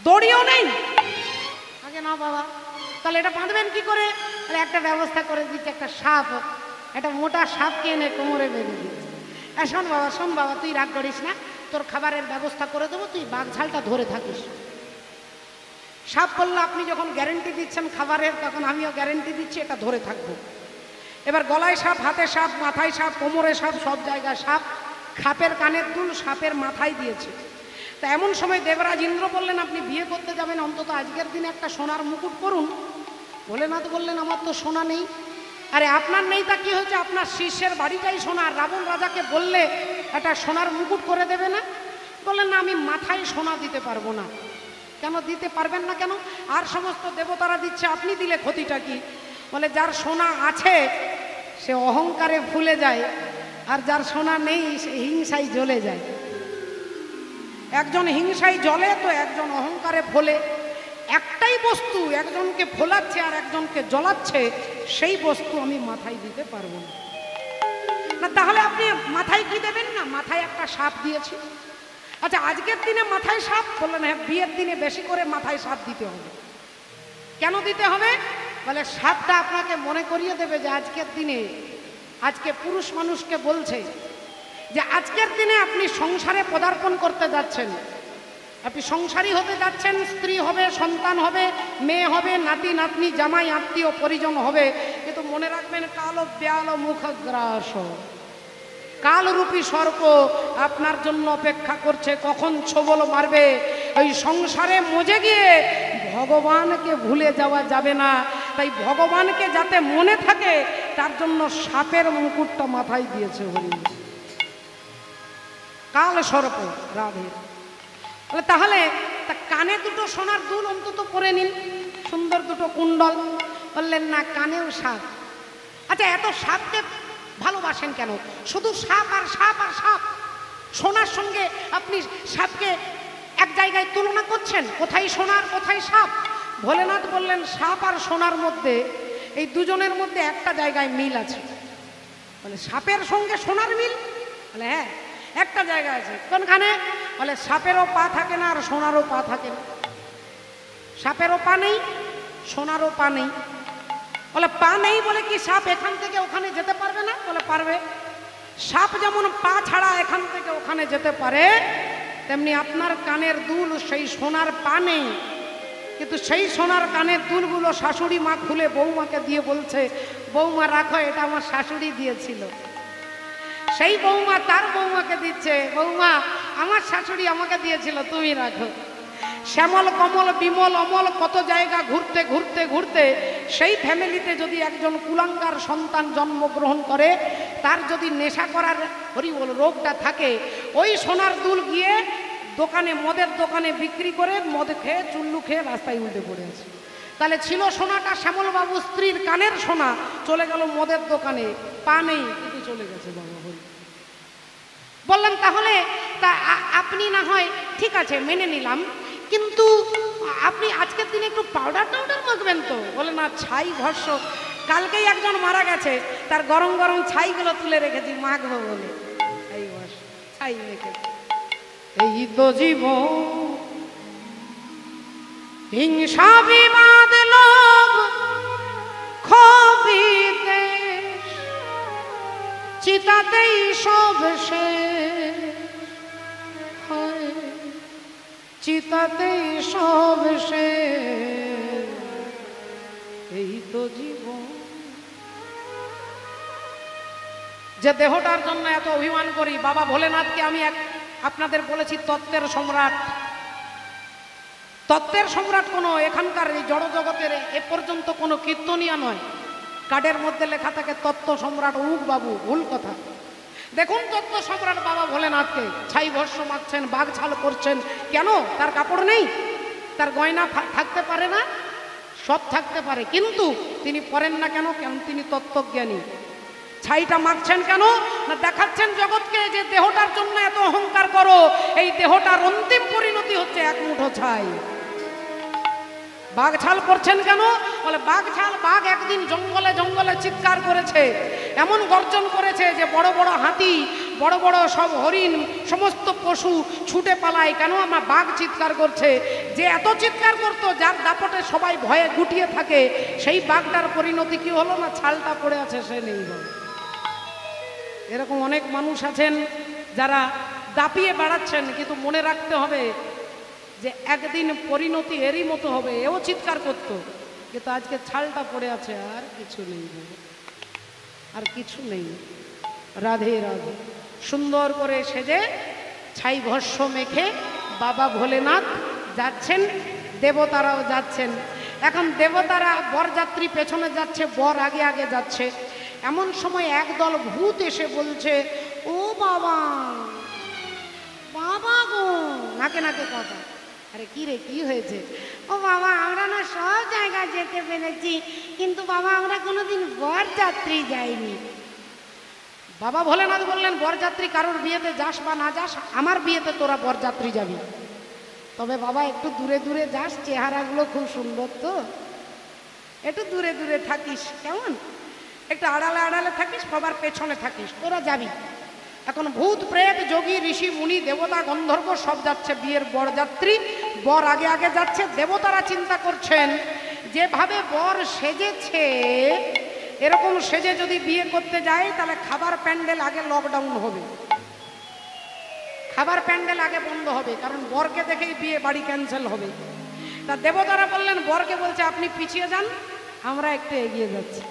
S1: দড়িও নেই? আগে না বাবা, তাহলে এটা বাঁধবেন কি করে? তাহলে একটা ব্যবস্থা করে দিচ্ছে, একটা সাপ, একটা মোটা সাপকে এনে কোমরে বেঁধে দিচ্ছে। শোন বাবা, শোন বাবা, তুই রাগ করিস না, তোর খাবারের ব্যবস্থা করে দেবো, তুই বাঘ ঝালটা ধরে থাকিস। সাপ বললো আপনি যখন গ্যারেন্টি দিচ্ছেন খাবারের, তখন আমিও গ্যারেন্টি দিচ্ছি এটা ধরে থাকবো। এবার গলায় সাপ, হাতে সাপ, মাথায় সাপ, কোমরে সাপ, সব জায়গায় সাপ। খাপের কানের দুল সাপের মাথায় দিয়েছে। তা এমন সময় দেবরাজ ইন্দ্র বললেন আপনি বিয়ে করতে যাবেন, অন্তত আজকের দিনে একটা সোনার মুকুট পরুন। ভোলেনাথ বললেন আমার তো সোনা নেই। আরে আপনার নেই তা কি হয়েছে, আপনার শিষ্যের বাড়িটাই সোনা। রাবণ রাজাকে বললে একটা সোনার মুকুট করে দেবে না? বললেন না আমি মাথায় সোনা দিতে পারবো না। কেন দিতে পারবেন না কেন? আর সমস্ত দেবতারা দিচ্ছে, আপনি দিলে ক্ষতিটা কি? বলে যার সোনা আছে সে অহংকারে ফুলে যায়, আর যার সোনা নেই সে হিংসায় জ্বলে যায়। একজন হিংসায় জ্বলে তো একজন অহংকারে ফোলে। একটাই বস্তু একজনকে ফোলাচ্ছে আর একজনকে জ্বলাচ্ছে, সেই বস্তু আমি মাথায় দিতে পারবো না। না তাহলে আপনি মাথায় কি দেবেন? না মাথায় একটা সাপ দিয়েছি। আচ্ছা আজকের দিনে মাথায় সাপ? বললেন হ্যাঁ, বিয়ের দিনে বেশি করে মাথায় সাপ দিতে হবে। কেন দিতে হবে? বলে সাপটা আপনাকে মনে করিয়ে দেবে যে আজকের দিনে, আজকে পুরুষ মানুষকে বলছে যে আজকের দিনে আপনি সংসারে পদার্পণ করতে যাচ্ছেন, আপনি সংসারী হতে যাচ্ছেন, স্ত্রী হবে, সন্তান হবে, মেয়ে হবে, নাতি নাতনি, জামাই আত্মীয় পরিজন হবে। কিন্তু মনে রাখবেন কালো ব্যালো মুখগ্রাস, কালরূপী সর্প আপনার জন্য অপেক্ষা করছে, কখন ছোবল মারবে। ওই সংসারে মজে গিয়ে ভগবানকে ভুলে যাওয়া যাবে না। তাই ভগবানকে যাতে মনে থাকে তার জন্য সাপের মুকুটটা মাথায় দিয়েছে হরি। কাল সর্প রাধে। তাহলে তা কানে দুটো সোনার দুল অন্তত পরে নিন, সুন্দর দুটো কুণ্ডল। বললেন না কানেও সাপ। আচ্ছা এত সাপকে ভালোবাসেন কেন? শুধু সাপ আর সাপ আর সাপ। সোনার সঙ্গে আপনি সাপকে এক জায়গায় তুলনা করছেন, কোথায় সোনার কোথায় সাপ। ভোলেনাথ বললেন সাপ আর সোনার মধ্যে, এই দুজনের মধ্যে একটা জায়গায় মিল আছে। বলে সাপের সঙ্গে সোনার মিল? বলে হ্যাঁ একটা জায়গা আছে। কোনখানে? বলে সাপেরও পা থাকে না আর সোনারও পা থাকে না। সাপেরও পা নেই, সোনারও পা নেই। বলে পা নেই বলে কি সাপ এখান থেকে ওখানে যেতে পারবে না? বলে পারবে। সাপ যেমন পা ছাড়া এখান থেকে ওখানে যেতে পারে, তেমনি আপনার কানের দুল সেই সোনার পা নেই, কিন্তু সেই সোনার কানের দুলগুলো শাশুড়ি মা খুলে বৌমাকে দিয়ে বলছে বৌমা রাখো, এটা আমার শাশুড়ি দিয়েছিল। সেই বৌমা তার বৌমাকে দিচ্ছে, বৌমা আমার শাশুড়ি আমাকে দিয়েছিল, তুমি রাখো। শ্যামল কমল বিমল অমল কত জায়গা ঘুরতে ঘুরতে ঘুরতে সেই ফ্যামিলিতে যদি একজন কুলাঙ্গার সন্তান জন্মগ্রহণ করে, তার যদি নেশা করার হরিবল রোগটা থাকে, ওই সোনার দুল গিয়ে দোকানে, মদের দোকানে বিক্রি করে মদ খেয়ে চুল্লু খেয়ে রাস্তায় উল্টে পড়ে আছে। তাহলে ছিল সোনাটা শ্যামলবাবু স্ত্রীর কানের সোনা, চলে গেল মদের দোকানে, পা নেই কিন্তু চলে গেছে বাবা হরি। বললাম তাহলে তা আপনি না হয় ঠিক আছে মেনে নিলাম, কিন্তু আপনি আজকের দিনে একটু পাউডার টাউডার মাখবেন তো? বলে না ছাই ভস্য, কালকেই একজন মারা গেছে, তার গরম গরম ছাইগুলো তুলে রেখেছি মাখবো বলে, এই ভস্য ছাই রেখেছি। এই তো জীবন, হিংসা বিবাদ লোভ ক্ষোভিতে চিতাতেই সব শেষ হয়, চিতাতেই সব শেষ। এই তো জীবন। যে দেহটার জন্য এত অভিমান করি, বাবা ভোলেনাথকে আমি আপনাদের বলেছি তত্ত্বের সম্রাট। তত্ত্বের সম্রাট কোনো এখানকার এই জড় জগতের এ পর্যন্ত কোনো কীর্তনিয়া নয়। কার্ডের মধ্যে লেখা থাকে তত্ত্ব সম্রাট অমুক বাবু, ভুল কথা। দেখুন তত্ত্ব সম্রাট বাবা ভোলেনাথকে ছাই ভস্য মাখছেন, বাঘ ছাল করছেন, কেন? তার কাপড় নেই, তার গয়না থাকতে পারে না, সব থাকতে পারে, কিন্তু তিনি পরেন না কেন? কেন তিনি তত্ত্বজ্ঞানী। ছাইটা মাখছেন কেন? না দেখাচ্ছেন জগৎকে যে দেহটার জন্য এত অহংকার করো, এই দেহটার অন্তিম পরিণতি হচ্ছে এক মুঠো ছাই। বাঘ ছাল করছেন কেন? বলে বাঘ ছাল, বাঘ একদিন জঙ্গলে জঙ্গলে চিৎকার করেছে, এমন গর্জন করেছে যে বড় বড় হাতি, বড় বড় সব হরিণ, সমস্ত পশু ছুটে পালায়। কেন? আমার বাঘ চিৎকার করছে। যে এত চিৎকার করতো, যার দাপটে সবাই ভয়ে গুটিয়ে থাকে, সেই বাঘটার পরিণতি কি হলো? না ছালটা পড়ে আছে, সে নেই। এরকম অনেক মানুষ আছেন যারা দাপিয়ে বেড়াচ্ছেন, কিন্তু মনে রাখতে হবে যে একদিন পরিণতি এরই মতো হবে। এও চিৎকার করতো, কিন্তু আজকে ছালটা পড়ে আছে, আর কিছু নেই, আর কিছু নেই। রাধে রাধে। সুন্দর করে সেজে ছাই ভস্য মেখে বাবা ভোলেনাথ যাচ্ছেন, দেবতারাও যাচ্ছেন। এখন দেবতারা বরযাত্রী পেছনে যাচ্ছে, বর আগে আগে যাচ্ছে। এমন সময় একদল ভূত এসে বলছে, ও বাবা, বাবা গো, নাকে নাকে কথা, আরে কি রে, কি হয়েছে? ও বাবা, আমরা না সব জায়গায় যেতে পেরেছি, কিন্তু বাবা আমরা কোনোদিন বরযাত্রী যাইনি। বাবা ভোলেনাথ বললেন, বরযাত্রী কারোর বিয়েতে যাস বা না যাস, আমার বিয়েতে তোরা বরযাত্রী যাবি। তবে বাবা একটু দূরে দূরে যাস, চেহারাগুলো খুব সুন্দর তো, একটু দূরে দূরে থাকিস, কেমন? একটু আড়ালে আড়ালে থাকিস, সবার পেছনে থাকিস, তোরা যাবি। এখন ভূত প্রেত যোগী ঋষি মুনি দেবতা গন্ধর্ব সব যাচ্ছে বিয়ের বরযাত্রী। বর আগে আগে যাচ্ছে। দেবতারা চিন্তা করছেন যেভাবে বর সেজেছে, এরকম সেজে যদি বিয়ে করতে যায় তাহলে খাবার প্যান্ডেল আগে লকডাউন হবে, খাবার প্যান্ডেল আগে বন্ধ হবে, কারণ বরকে দেখেই বিয়ে বাড়ি ক্যান্সেল হবে। তা দেবতারা বললেন, বরকে বলছে আপনি পিছিয়ে যান, আমরা একটু এগিয়ে যাচ্ছি।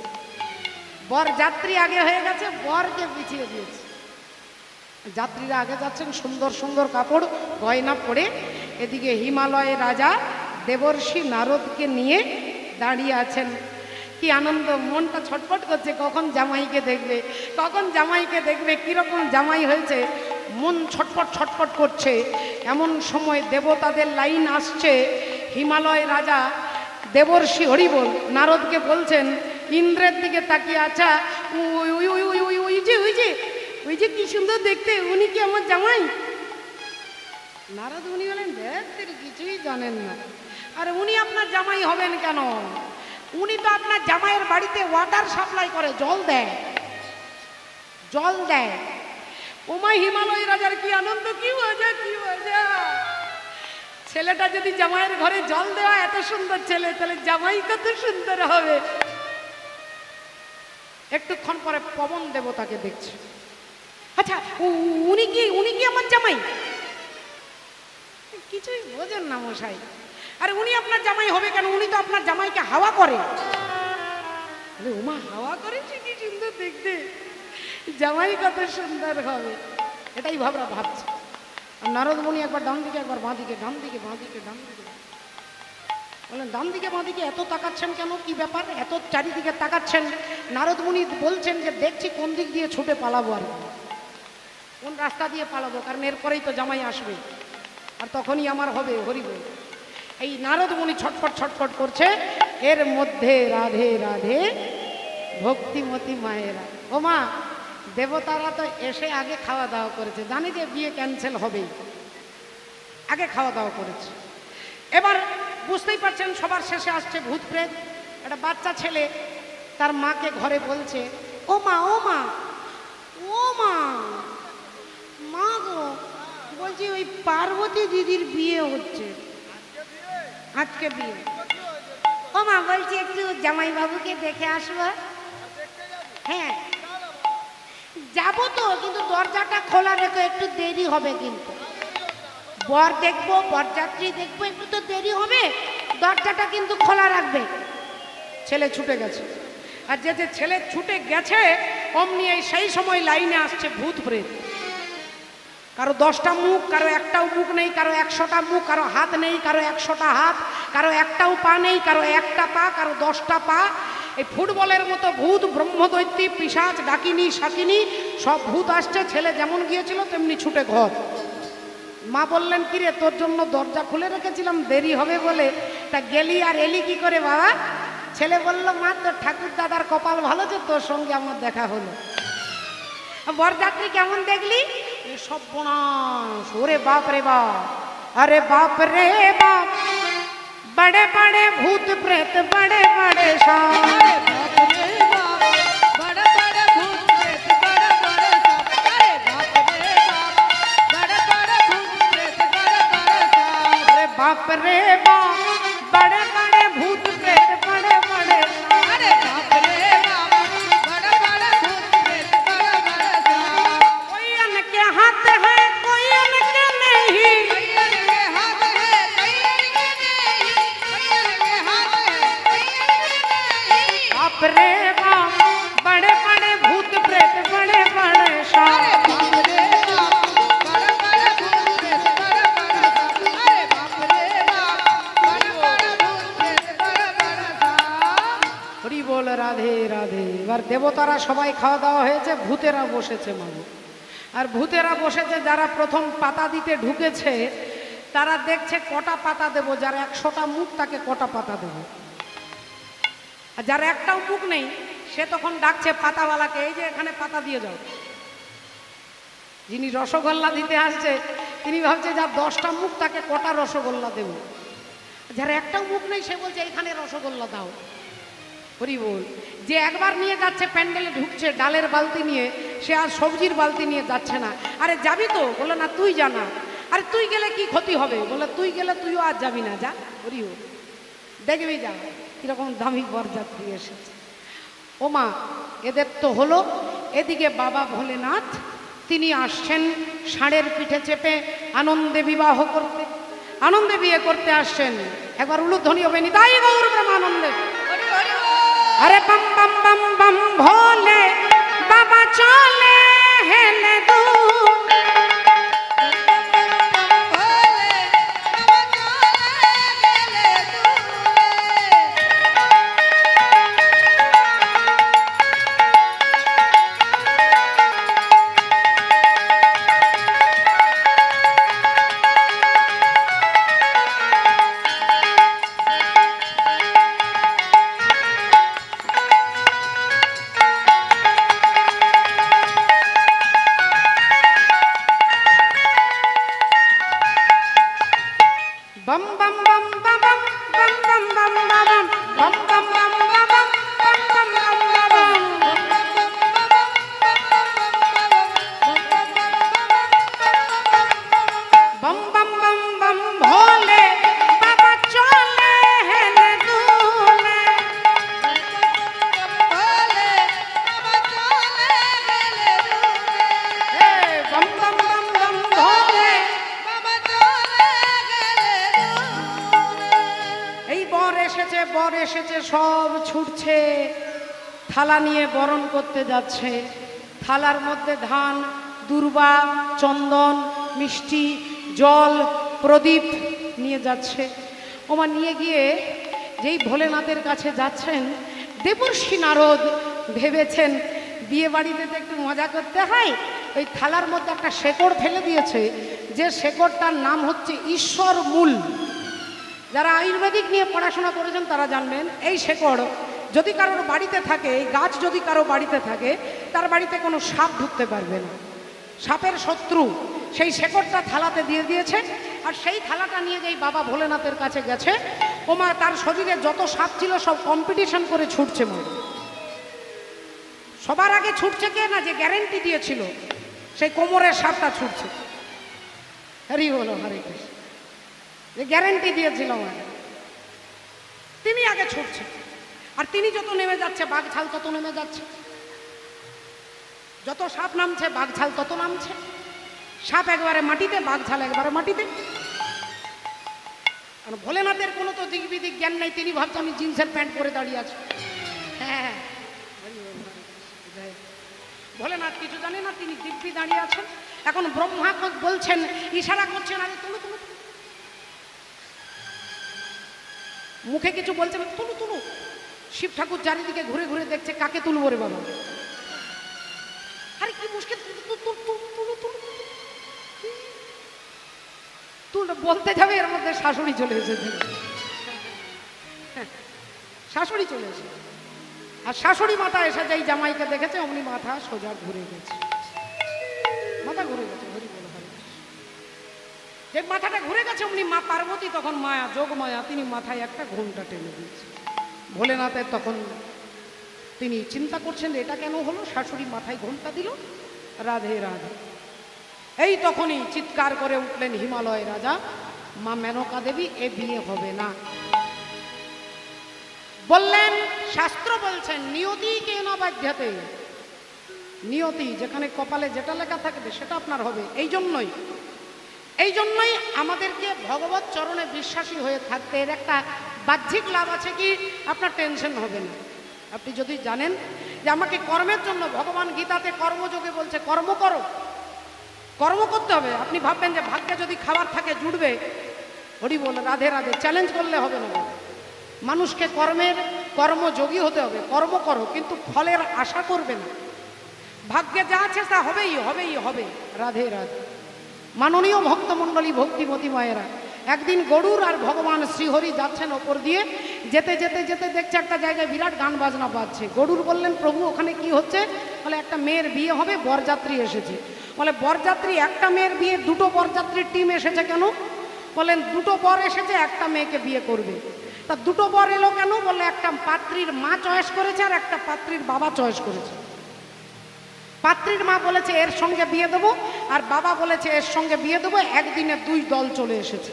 S1: বর যাত্রী আগে হয়ে গেছে, বরকে পিছিয়ে দিয়েছে। যাত্রীরা আগে যাচ্ছেন, সুন্দর সুন্দর কাপড় গয়না পরে। এদিকে হিমালয়ের রাজা দেবর্ষি নারদকে নিয়ে দাঁড়িয়ে আছেন। কি আনন্দ, মনটা ছটফট করছে, কখন জামাইকে দেখবে, কখন জামাইকে দেখবে, কিরকম জামাই হয়েছে, মন ছটফট ছটফট করছে। এমন সময় দেবতাদের লাইন আসছে। হিমালয় রাজা দেবর্ষি হরিবল নারদকে বলছেন, ইন্দ্রের দিকে তাকিয়ে, আচ্ছা ওই যে কি সুন্দর দেখতে, উনি কি আমার জামাই? নারদ উনি বলেন, দেখ কিছুই জানেন না। আরে উনি আপনার জামাই হবেন কেন? উনি তো আপনার জামাইয়ের বাড়িতে ওয়াটার সাপ্লাই করে, জল দেয়, জল দেয়। ওমা হিমালয় রাজার কি আনন্দ, কি মজা, কি মজা। ছেলেটা যদি জামাইয়ের ঘরে জল দেওয়া এত সুন্দর ছেলে, তাহলে জামাই কত সুন্দর হবে। একটুক্ষণ পরে পবন দেবতাকে দেখছে। আচ্ছা উনি কি আমার জামাই? কিছুই বোঝেন না মশাই। আরে উনি আপনার জামাই হবে কেন? উনি তো আপনার জামাইকে হাওয়া করে। উমা হাওয়া করে, কি সুন্দর দেখতে, জামাই কত সুন্দর হবে, এটাই ভাবছে। আর নারদ মুনি একবার ডান দিকে, একবার বাঁ দিকে, ডান দিকে বাঁ দিকে, ডান দিকে। বলেন, ডান দিকে বাঁ দিকে এত তাকাচ্ছেন কেন, কি ব্যাপার, এত চারিদিকে তাকাচ্ছেন? নারদ মুনি বলছেন যে দেখছি কোন দিক দিয়ে ছুটে পালাবো, আর কোন রাস্তা দিয়ে পালাবো, কারণ এরপরেই তো জামাই আসবে, আর তখনই আমার হবে হরিবল। এই নারদ মুনি ছটফট ছটফট করছে। এর মধ্যে রাধে রাধে ভক্তিমতী মায়েরা, ও মা, দেবতারা তো এসে আগে খাওয়া দাওয়া করেছে, জানে যে বিয়ে ক্যান্সেল হবেই, আগে খাওয়া দাওয়া করেছে। এবার বুঝতেই পারছেন সবার শেষে আসছে ভূত প্রেত। একটা বাচ্চা ছেলে তার মাকে ঘরে বলছে, ও মা, ও মা, ও মা, মা গো, বলছি ওই পার্বতী দিদির বিয়ে হচ্ছে, আজকে বিয়ে। ও মা, বলছি একটু জামাইবাবুকে দেখে আসবো। হ্যাঁ যাবো তো, কিন্তু দরজাটা খোলা রেখো, একটু দেরি হবে, কিন্তু বর দেখবো, বরযাত্রী দেখবো, একটু তো দেরি হবে, দরজাটা কিন্তু খোলা রাখবে। ছেলে ছুটে গেছে। আর যে যে ছেলে ছুটে গেছে, অমনি সেই সময় লাইনে আসছে ভূত প্রেত। কারো 10টা মুখ, কারো একটাও মুখ নেই, কারো 100টা মুখ, কারো হাত নেই, কারো 100টা হাত, কারো একটাও পা নেই, কারো একটা পা, কারো 10টা পা। এই ফুটবলের মতো ভূত, ব্রহ্মদৈত্যী, পিশাচ, ডাকিনী, শাকিনী সব ভূত আসছে। ছেলে যেমন গিয়েছিল তেমনি ছুটে ঘর। মা বললেন, কিরে তোর জন্য দরজা খুলে রেখেছিলাম, দেরি হবে বলে, তা গেলি আর এলি কি করে বাবা? ছেলে বলল, মা তোর ঠাকুর দাদার কপাল ভালো যে তোর সঙ্গে আমার দেখা হলো। বরযাত্রী কেমন দেখলি? সর্বনাশ, ওরে বাপ রে বাপ, अरे बाप रे बाप, बड़े बड़े भूत प्रेत, बड़े बड़े सांप, बड़े बड़े भूत प्रेत, बड़े बड़े सांप, अरे बाप रे बाप, बड़े बड़े भूत प्रेत, बड़े बड़े सांप, अरे बाप रे बाप, बड़े बड़े भूत प्रेत, बड़े बड़े सांप, अरे बाप रे बाप, बड़े बड़े भूत प्रेत, बड़े बड़े सांप। कोई उनके हाथ है, कोई उनके नहीं, बाप रे बाप, बड़े बड़े भूत प्रेत, बड़े बड़े सांप, बाप रे बाप, बड़े बड़े भूत प्रेत, बड़े बड़े सांप, अरे बाप रे बाप, बड़े बड़े भूत प्रेत, बड़े बड़े सांप। হরি বল, রাধে রাধে। এবার দেবতারা সবাই খাওয়া দাওয়া হয়েছে, ভূতেরা বসেছে মাগো। আর ভূতেরা বসেছে যারা প্রথম পাতা দিতে ঢুকেছে, তারা দেখছে কটা পাতা দেবো, যার 100টা মুখ তাকে কটা পাতা দেবো, আর যার একটাও মুখ নেই সে তখন ডাকছে পাতাওয়ালাকে, এই যে এখানে পাতা দিয়ে যাও। যিনি রসগোল্লা দিতে আসছে তিনি ভাবছে যার 10টা মুখ তাকে কটা রসগোল্লা দেব, যার একটাও মুখ নেই সে বলছে এখানে রসগোল্লা দাও। হরি বল। যে একবার নিয়ে যাচ্ছে প্যান্ডেলে ঢুকছে ডালের বালতি নিয়ে, সে আর সবজির বালতি নিয়ে যাচ্ছে না। আরে যাবি তো? বলে না তুই জানা। আরে তুই গেলে কি ক্ষতি হবে? বলে তুই গেলে তুইও আর যাবি না, যা। হরি বল। দেখবি যা কিরকম দামি বরযাত্রী এসেছে। ও মা, এদের তো হলো। এদিকে বাবা ভোলেনাথ তিনি আসছেন ষাঁড়ের পিঠে চেপে আনন্দে বিবাহ করতে, আনন্দে বিয়ে করতে আসছেন। একবার উলুধ্বনি হবে নিতাই গৌর প্রেমানন্দে। আরে বম বম বম বম ভোলে বাবা চলে হেলে দু, bum bum bum bum bum bum bum bum bum bum bum bum bum bum bum bum bum भोले बाबा चले हेले दूले, भोले बाबा चले हेले दूले, bum bum bum bum भोले बाबा चले हेले दूले। এই বর এসেছে সব ছুটছে, থালা নিয়ে বরণ করতে যাচ্ছে। থালার মধ্যে ধান, দুর্বা, চন্দন, মিষ্টি, জল, প্রদীপ নিয়ে যাচ্ছে। ওমা নিয়ে গিয়ে যেই ভোলেনাথের কাছে যাচ্ছেন, দেবর্ষি নারদ ভেবেছেন বিয়ে বাড়িতে তো একটু মজা করতে হয়, ওই থালার মধ্যে একটা শেকড় ফেলে দিয়েছে, যে শেকড়টার নাম হচ্ছে ঈশ্বর মূল। যারা আয়ুর্বেদিক নিয়ে পড়াশোনা করেছেন তারা জানবেন, এই শেকড় যদি কারোর বাড়িতে থাকে, এই গাছ যদি কারো বাড়িতে থাকে, তার বাড়িতে কোনো সাপ ঢুকতে পারবে না, সাপের শত্রু। সেই শেকড়টা থালাতে দিয়ে দিয়েছে, আর সেই থালাটা নিয়ে যেই বাবা ভোলেনাথের কাছে গেছে, ওমা তার শরীরে যত সাপ ছিল সব কম্পিটিশন করে ছুটছে। মা সবার আগে ছুটছে কে না, যে গ্যারেন্টি দিয়েছিল সেই কোমরের সাপটা ছুটছে। হরি বলো হরে কৃষ্ণ। যে গ্যারেন্টি দিয়েছিল আমাকে, তিনি আগে ছুটছে। আর তিনি যত নেমে যাচ্ছে বাঘছাল তত নেমে যাচ্ছে, যত সাপ নামছে বাঘছাল তত নামছে। সাপ একবারে মাটিতে, বাঘছাল একবারে মাটিতে। আর ভোলেনাথের কোনো তো দিক বিদিক জ্ঞান নেই, তিনি ভাবছে আমি জিন্সের প্যান্ট পরে দাঁড়িয়ে আছি। হ্যাঁ, ভোলেনাথ কিছু জানে না, তিনি দিব্যি দাঁড়িয়ে আছেন। এখন ব্রহ্মা বলছেন, ইশারা করছেন, আরে তুলো তুলো, মুখে কিছু বলছেন, তুলু তুলু। শিব ঠাকুর চারিদিকে ঘুরে ঘুরে দেখছে, কাকে তুলবো রে বাবা? আরে কি মুশকিল, তুল বলতে যাবে, এর মধ্যে শাশুড়ি চলে এসেছে। শাশুড়ি চলে এসেছে, আর শাশুড়ি মাথা এসে যেই জামাইকে দেখেছে অমনি মাথা সোজা ঘুরে গেছে, মাথা ঘুরে গেছে। হরি বল হরি। যে মাথাটা ঘুরে গেছে অমনি মা পার্বতী তখন মায়া, যোগ মায়া, তিনি মাথায় একটা ঘোমটা টেনে দিয়েছে। ভোলেনাথের তখন তিনি চিন্তা করছেন এটা কেন হলো, শাশুড়ি মাথায় ঘোমটা দিল। রাধে রাধে। এই তখনই চিৎকার করে উঠলেন হিমালয় রাজা, মা মেনকা দেবী, এ বিয়ে হবে না। বললেন, শাস্ত্র বলছেন নিয়তি কেন বাধ্যতে, নিয়তি যেখানে কপালে যেটা লেখা থাকবে সেটা আপনার হবে। এই জন্যই আমাদেরকে ভগবত চরণে বিশ্বাসী হয়ে থাকতে। এর একটা বাহ্যিক লাভ আছে কি, আপনার টেনশন হবে না। আপনি যদি জানেন যে আমাকে কর্মের জন্য, ভগবান গীতাতে কর্মযোগে বলছে কর্ম করো, কর্ম করতে হবে। আপনি ভাববেন যে ভাগ্যে যদি খাবার থাকে জুড়বে, হরি বল রাধে রাধে, চ্যালেঞ্জ করলে হবে না। মানুষকে কর্মযোগী হতে হবে। কর্ম করো, কিন্তু ফলের আশা করবে না। ভাগ্যে যা আছে তা হবেই হবে। রাধে রাধে। মাননীয় ভক্তমণ্ডলী, ভক্তিমতী মায়েরা, একদিন গরুর আর ভগবান শ্রীহরি যাচ্ছেন ওপর দিয়ে, যেতে যেতে যেতে দেখছে একটা জায়গায় বিরাট গান বাজনা বাজছে। গরুর বললেন, প্রভু ওখানে কি হচ্ছে? বলে একটা মেয়ের বিয়ে হবে, বরযাত্রী এসেছে। বলে বরযাত্রী, একটা মেয়ের বিয়ে, দুটো বরযাত্রীর টিম এসেছে কেন? বলেন দুটো বর এসেছে, একটা মেয়েকে বিয়ে করবে। তা দুটো বর এলো কেন? বললে একটা পাত্রীর মা চয়েস করেছে আর একটা পাত্রীর বাবা চয়েস করেছে। পাত্রীর মা বলেছে এর সঙ্গে বিয়ে দেবো, আর বাবা বলেছে এর সঙ্গে বিয়ে দেবো। একদিনে দুই দল চলে এসেছে।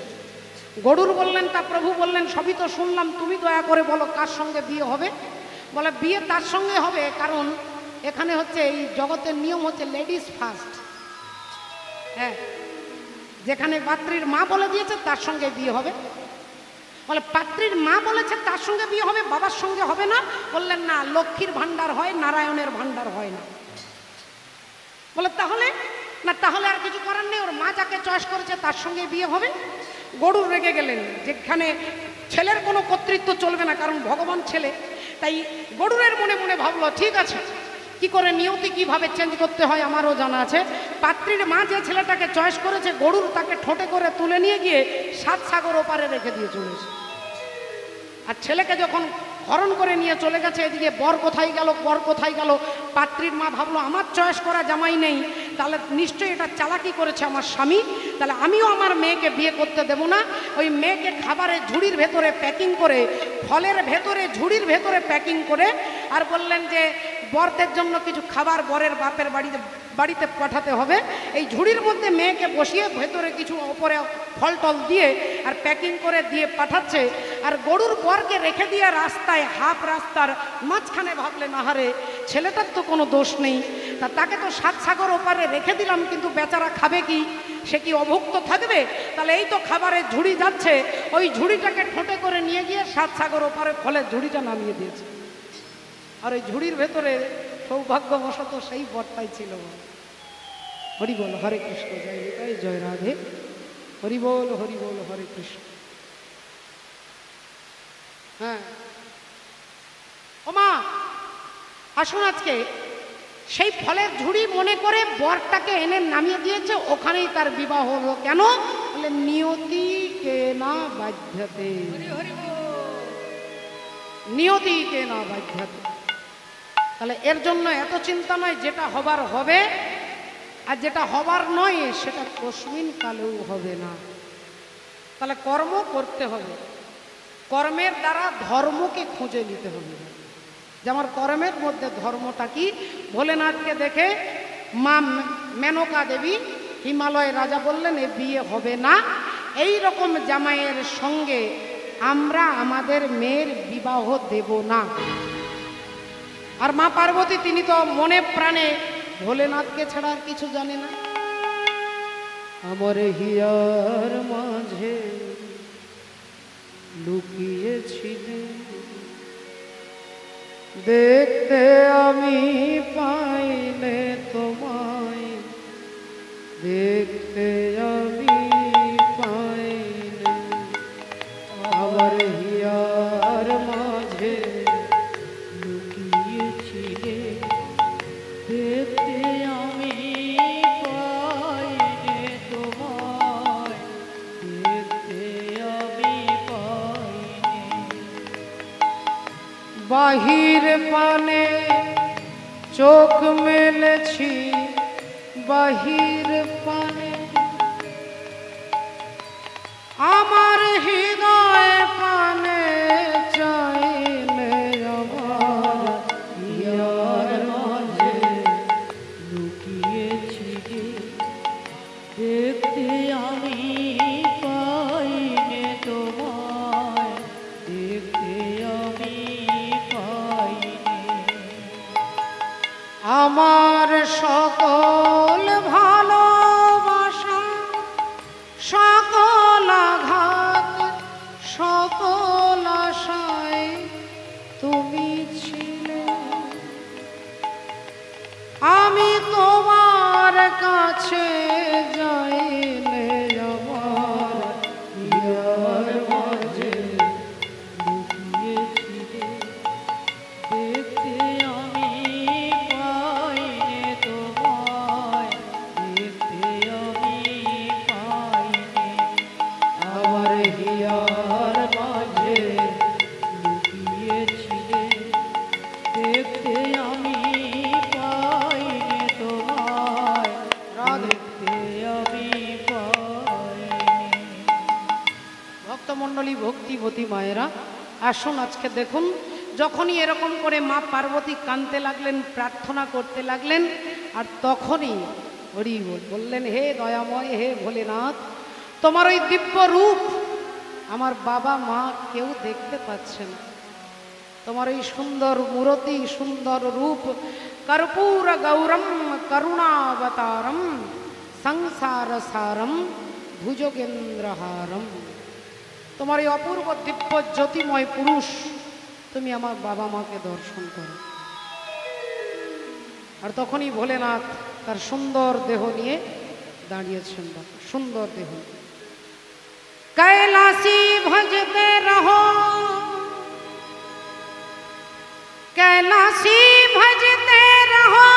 S1: গরুর বললেন, তা প্রভু বললেন সবই তো শুনলাম, তুমি দয়া করে বলো কার সঙ্গে বিয়ে হবে? বলে বিয়ে তার সঙ্গে হবে, কারণ এখানে হচ্ছে এই জগতের নিয়ম হচ্ছে লেডিস ফার্স্ট। হ্যাঁ, যেখানে পাত্রীর মা বলে দিয়েছে তার সঙ্গে বিয়ে হবে। বলে পাত্রীর মা বলেছে তার সঙ্গে বিয়ে হবে, বাবার সঙ্গে হবে না? বললেন না, লক্ষ্মীর ভাণ্ডার হয়, নারায়ণের ভাণ্ডার হয় না। বলে তাহলে? না তাহলে আর কিছু করার নেই, ওর মা যাকে চয়েস করেছে তার সঙ্গে বিয়ে হবে। গরুর রেগে গেলেন, যেখানে ছেলের কোনো কর্তৃত্ব চলবে না, কারণ ভগবান ছেলে। তাই গরুরের মনে মনে ভাবলো, ঠিক আছে, কি করে নিয়তি কিভাবে চেঞ্জ করতে হয় আমারও জানা আছে। পাত্রীর মা যে ছেলেটাকে চয়েস করেছে, গরুর তাকে ঠোঁটে করে তুলে নিয়ে গিয়ে 7 সাগর ওপারে রেখে দিয়ে চলেছে। আর ছেলেকে যখন হরণ করে নিয়ে চলে গেছে, এদিকে বর কোথায় গেল, বর কোথায় গেল? পাত্রীর মা ভাবলো আমার চয়েস করা জামাই নেই, তাহলে নিশ্চয়ই এটা চালাকি করেছে আমার স্বামী, তাহলে আমিও আমার মেয়েকে বিয়ে করতে দেব না। ওই মেয়েকে খাবারের ঝুড়ির ভেতরে প্যাকিং করে, ফলের ভেতরে ঝুড়ির ভেতরে প্যাকিং করে, আর বললেন যে বরদের জন্য কিছু খাবার বরের বাপের বাড়িতে পাঠাতে হবে। এই ঝুড়ির মধ্যে মেয়েকে বসিয়ে ভেতরে কিছু ওপরে ফল টল দিয়ে আর প্যাকিং করে দিয়ে পাঠাচ্ছে। আর গরুর বরকে রেখে দিয়ে রাস্তায়, হাফ রাস্তার মাঝখানে ভাবলেন, আহারে ছেলেটার তো কোনো দোষ নেই, তা তাকে তো 7 সাগর ওপারে রেখে দিলাম, কিন্তু বেচারা খাবে কি? সে কি অভুক্ত থাকবে? তাহলে এই তো খাবারের ঝুড়ি যাচ্ছে, ওই ঝুড়িটাকে ঠোঁটে করে নিয়ে গিয়ে 7 সাগর ওপারে ফলের ঝুড়িটা নামিয়ে দিয়েছে। আর ওই ঝুড়ির ভেতরে সৌভাগ্যবশত সেই বরটাই ছিল। হরি বল, হরে কৃষ্ণ, জয় নিতাই, জয় রাধে, হরি বল হরে কৃষ্ণ। হ্যাঁ ও মা, আসুন আজকে সেই ফলের ঝুড়ি মনে করে বরটাকে এনে নামিয়ে দিয়েছে, ওখানেই তার বিবাহ হলো। কেন? বলে নিয়তি কে না বাধ্যতে, নিয়তি কে না বাধ্যতে। তাহলে এর জন্য এত চিন্তা নয়, যেটা হবার হবে, আর যেটা হবার নয় সেটা কস্মিন কালেও হবে না। তাহলে কর্ম করতে হবে, কর্মের দ্বারা ধর্মকে খুঁজে নিতে হবে। যে আমার কর্মের মধ্যে ধর্মটা কি? ভোলেনাথকে দেখে মা মেনকা দেবী, হিমালয় রাজা বললেন এ বিয়ে হবে না, এই রকম জামাইয়ের সঙ্গে আমরা আমাদের মেয়ের বিবাহ দেব না। আর মা পার্বতী তিনি তো মনে প্রাণে ভোলেনাথকে ছাড়া আর কিছু জানে না। আমার হিয়ার মাঝে লুকিয়েছিলে, দেখতে আমি পাইলে তোমায়, দেখতে আমি পাইলে। আমার হিয়ার মাঝে লুকিয়েছিলে, দেখতে আমি পাইলে তোমায়, দেখতে আমি পাইলে। বাহির পানে চোখ মেলেছি, বাহির পানে আমার হৃদয় পানে চাইলে, আমার হিয়ার মাঝে লুকিয়েছি, দেখতে আমি পাইনে তোমায়, দেখতে আমি পাইনে। আমার সকল ভালোবাসা, সকল আঘাত, সকল আশায় তুমি ছিলে, আমি তোমার কাছে যাইলে, আমার হিয়ার মাঝে লুকিয়েছিলে, দেখতে আমি পাইনে তোমায়, দেখতে আমি পাইনে। আমার মায়েরা আসুন আজকে দেখুন, যখনই এরকম করে মা পার্বতী কাঁদতে লাগলেন, প্রার্থনা করতে লাগলেন, আর তখনই হরি বললেন, হে দয়াময়, হে ভোলেনাথ, তোমার ওই দিব্য রূপ আমার বাবা মা কেউ দেখতে পাচ্ছে না। তোমার ওই সুন্দর মূরতি, সুন্দর রূপ, কর্পূর গৌরম করুণাবতারম সংসার সারম ভুজগেন্দ্রহারম। তোমার এই অপূর্ব দিব্য জ্যোতিময় পুরুষ তুমি আমার বাবা মাকে দর্শন করো। আর তখনই ভোলেনাথ তার সুন্দর দেহ নিয়ে দাঁড়িয়েছেন। সুন্দর দেহ। कैलासी भजते रहो, कैलासी भजते रहो,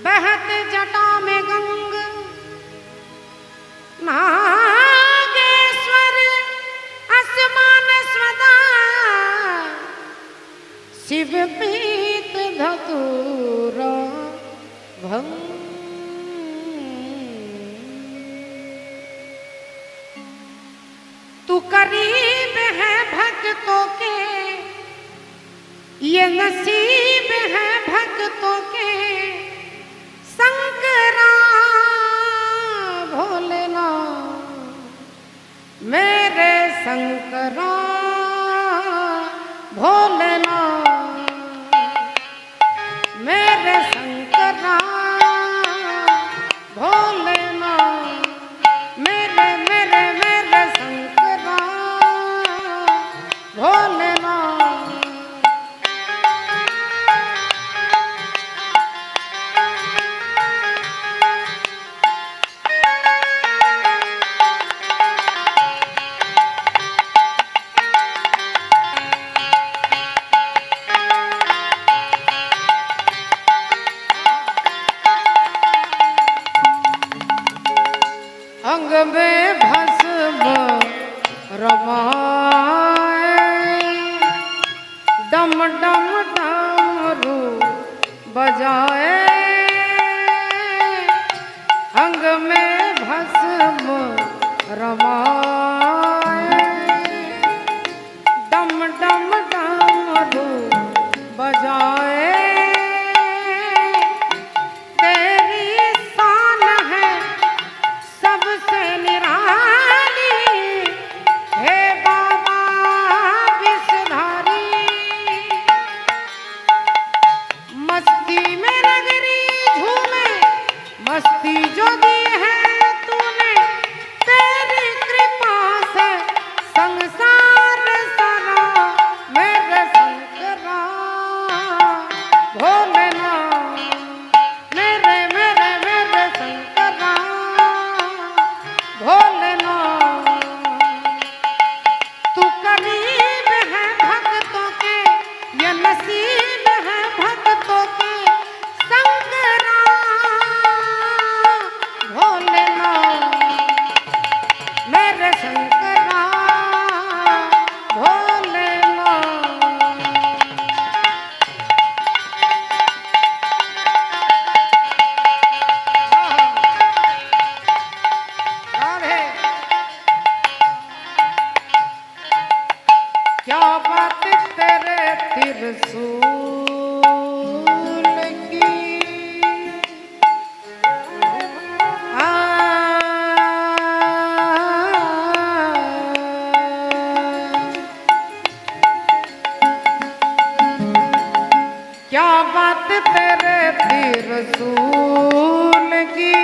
S1: बहते जटा में गंग नागेश्वर आसमान स्वदा शिव पीत धतूरा भंग। तू करीब है भक्तों के, ये नसीब है भक्तों के, शंकरा भोलेनाथ मेरे शंकरा भोलेनाथ मेरे शंकरा भोलेनाथ मेरे मेरे मेरे शंकरा भोलेनाथ। अंग में भस्म रमाए, डम डम डमरू बजाए, अंग में भस्म रमाए, डम डम डमरू बजाए, सबसे निराली हे बाबा विषधारी। मस्ती में नगरी झूमे, मस्ती जो दी है तूने, तेरी कृपा से संसार सारा मेरे शंकरा भोलेनाथ मेरे मेरे मेरे शंकरा भोलेनाथ। तू करीब है भक्तों के, ये नसीब है भक्तों के, शंकरा भोलेनाथ मेरे शंकरा भोलेनाथ। क्या बात तेरे त्रिशूल की, क्या बात तेरे त्रिशूल की,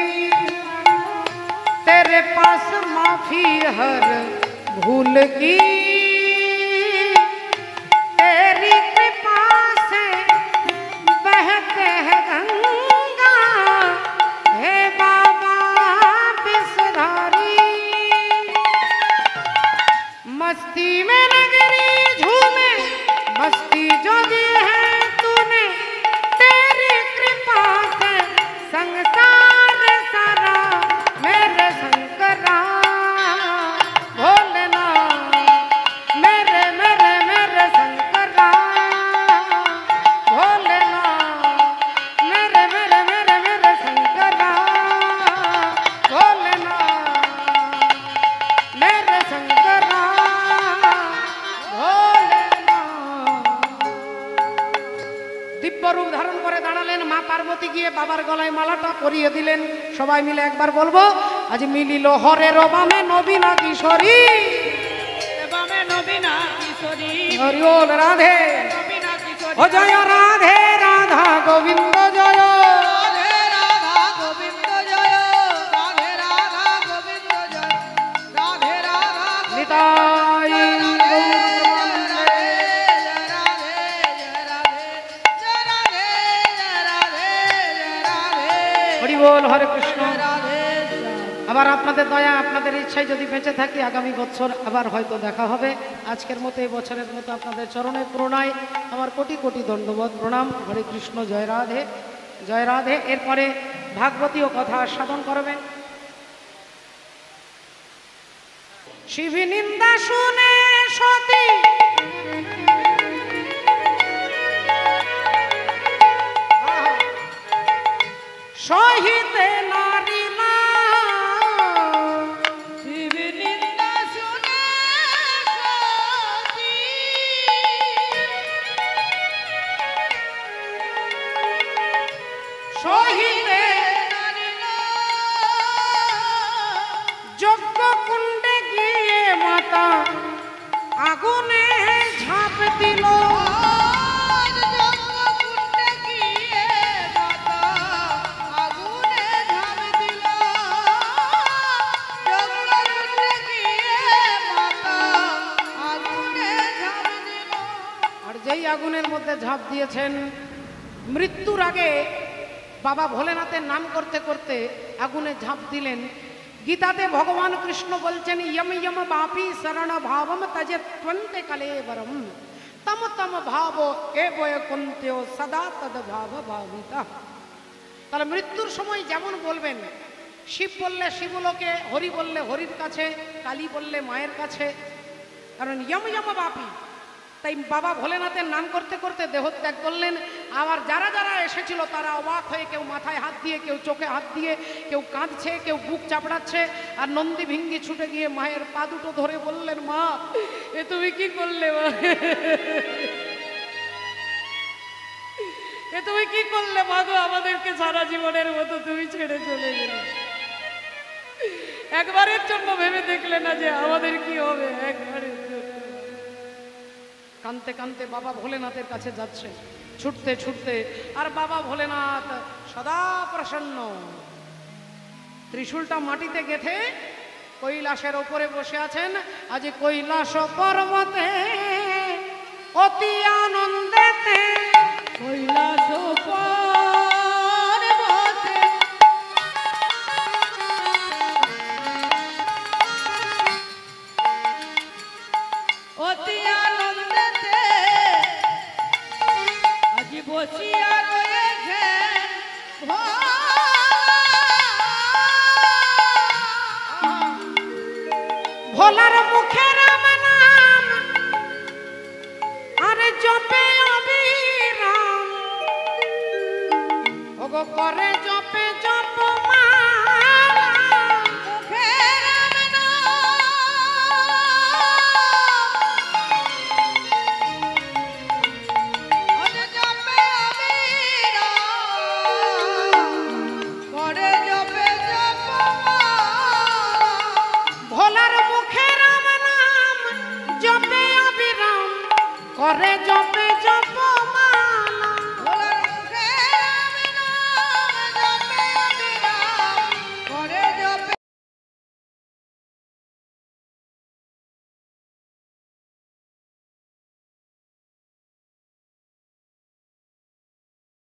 S1: तेरे पास माफी हर भूल की, तेरी कृपा से बहते हैं गंगा हे बाबा विषधारी। मस्ती में नगरी झूमे, मस्ती जो दी है तूने, तेरी कृपा से संसार सारा मेरे शंकरा भोलेनाथ मेरे मेरे मेरे शंकरा भोलेनाथ मेरे मेरे मेरे मेरे शंकरा भोलेनाथ मेरे शंकर আবার গলায় মালাটা পরিয়ে দিলেন। সবাই মিলে একবার বলবো, আজ মিলিল হরের বামে নবীনা কিশোরী,
S2: বামে নবীনা কিশোরী,
S1: হরি বল রাধে,
S2: নবীনা কিশোরী,
S1: ও জয় রাধে রাধা গোবিন্দ জয়,
S2: রাধে রাধা গোবিন্দ জয়, রাধে রাধা গোবিন্দ জয়, রাধে রাধা
S1: নিতাই হরি বল, হরে কৃষ্ণ। আবার আপনাদের দয়া, আপনাদের ইচ্ছায় যদি বেঁচে থাকি আগামী বছর আবার হয়তো দেখা হবে। আজকের মতো এই বছরের মতো আপনাদের চরণে প্রণয়, আমার কোটি কোটি দণ্ডবোধ প্রণাম। হরে কৃষ্ণ, জয় রাধে, জয় রাধে। এরপরে ভাগবতীয় কথা সাধন করবেন। শিবী নিন্দা শুনে সতী সহিতে নারী না,
S2: শিবী নিন্দা শুনে সতী
S1: সহিতে
S2: নারী না,
S1: যজ্ঞ কুণ্ডে গিয়ে মাতা আগুনে ঝাঁপ দিল।
S2: আজ যজ্ঞকুণ্ডে গিয়ে মাতা আগুনে ঝাঁপ দিল, যজ্ঞকুণ্ডে গিয়ে মাতা আগুনে ঝাঁপ দিল।
S1: আর যেই আগুনের মধ্যে ঝাঁপ দিয়েছেন, মৃত্যুর আগে বাবা ভোলেনাথের নাম করতে করতে আগুনে ঝাঁপ দিলেন। গীতাতে ভগবান কৃষ্ণ বলছেন, ইয়ম ইয়ম বাপি শরণ ভাবম তজে ত্বন্তে কলেবরম তম তম ভাব এ বৈকুন্ঠেও সদা তদ ভাব ভাবিতা। তাহলে মৃত্যুর সময় যেমন বলবেন, শিব বললে শিবলোকে, হরি বললে হরির কাছে, কালী বললে মায়ের কাছে, কারণ ইয়ম ইয়ম বাপি। তাই বাবা ভোলেনাথের নাম করতে করতে দেহত্যাগ করলেন। আবার যারা যারা এসেছিল তারা অবাক হয়ে, কেউ মাথায় হাত দিয়ে, কেউ চোখে হাত দিয়ে, কেউ কাঁদছে, কেউ বুক চাপড়াচ্ছে। আর নন্দী ভিঙ্গি ছুটে গিয়ে মায়ের পা দুটো ধরে বললেন, মা এ তুমি কি করলে, মা এ তুমি কি করলে মা গো, আমাদেরকে সারা জীবনের মতো তুমি ছেড়ে চলে গেলে। একবারের জন্য ভেবে দেখলে না যে আমাদের কি হবে? একবারের জন্য কানতে কানতে বাবা ভোলেনাথের কাছে যাচ্ছে, ছুটতে ছুটতে। আর বাবা ভোলেনাথ সদা প্রসন্ন, ত্রিশূলটা মাটিতে গেঁথে কৈলাসের ওপরে বসে আছেন। আজ কৈলাস পর্বতে অতি আনন্দেতে,
S2: কৈলাস পর্বতে অতি আনন্দেতে আজ বসিয়া রয়েছেন
S1: ভোলার মুখে রাম নাম আর জপে অবিরাম, ওগো করে জপে জপ মালা,
S2: মুখে রাম নাম আজ জপে অবিরাম, করে জপে জপ
S1: ভোলার মুখে রাম নাম জপে অবিরাম, করে জপে জপ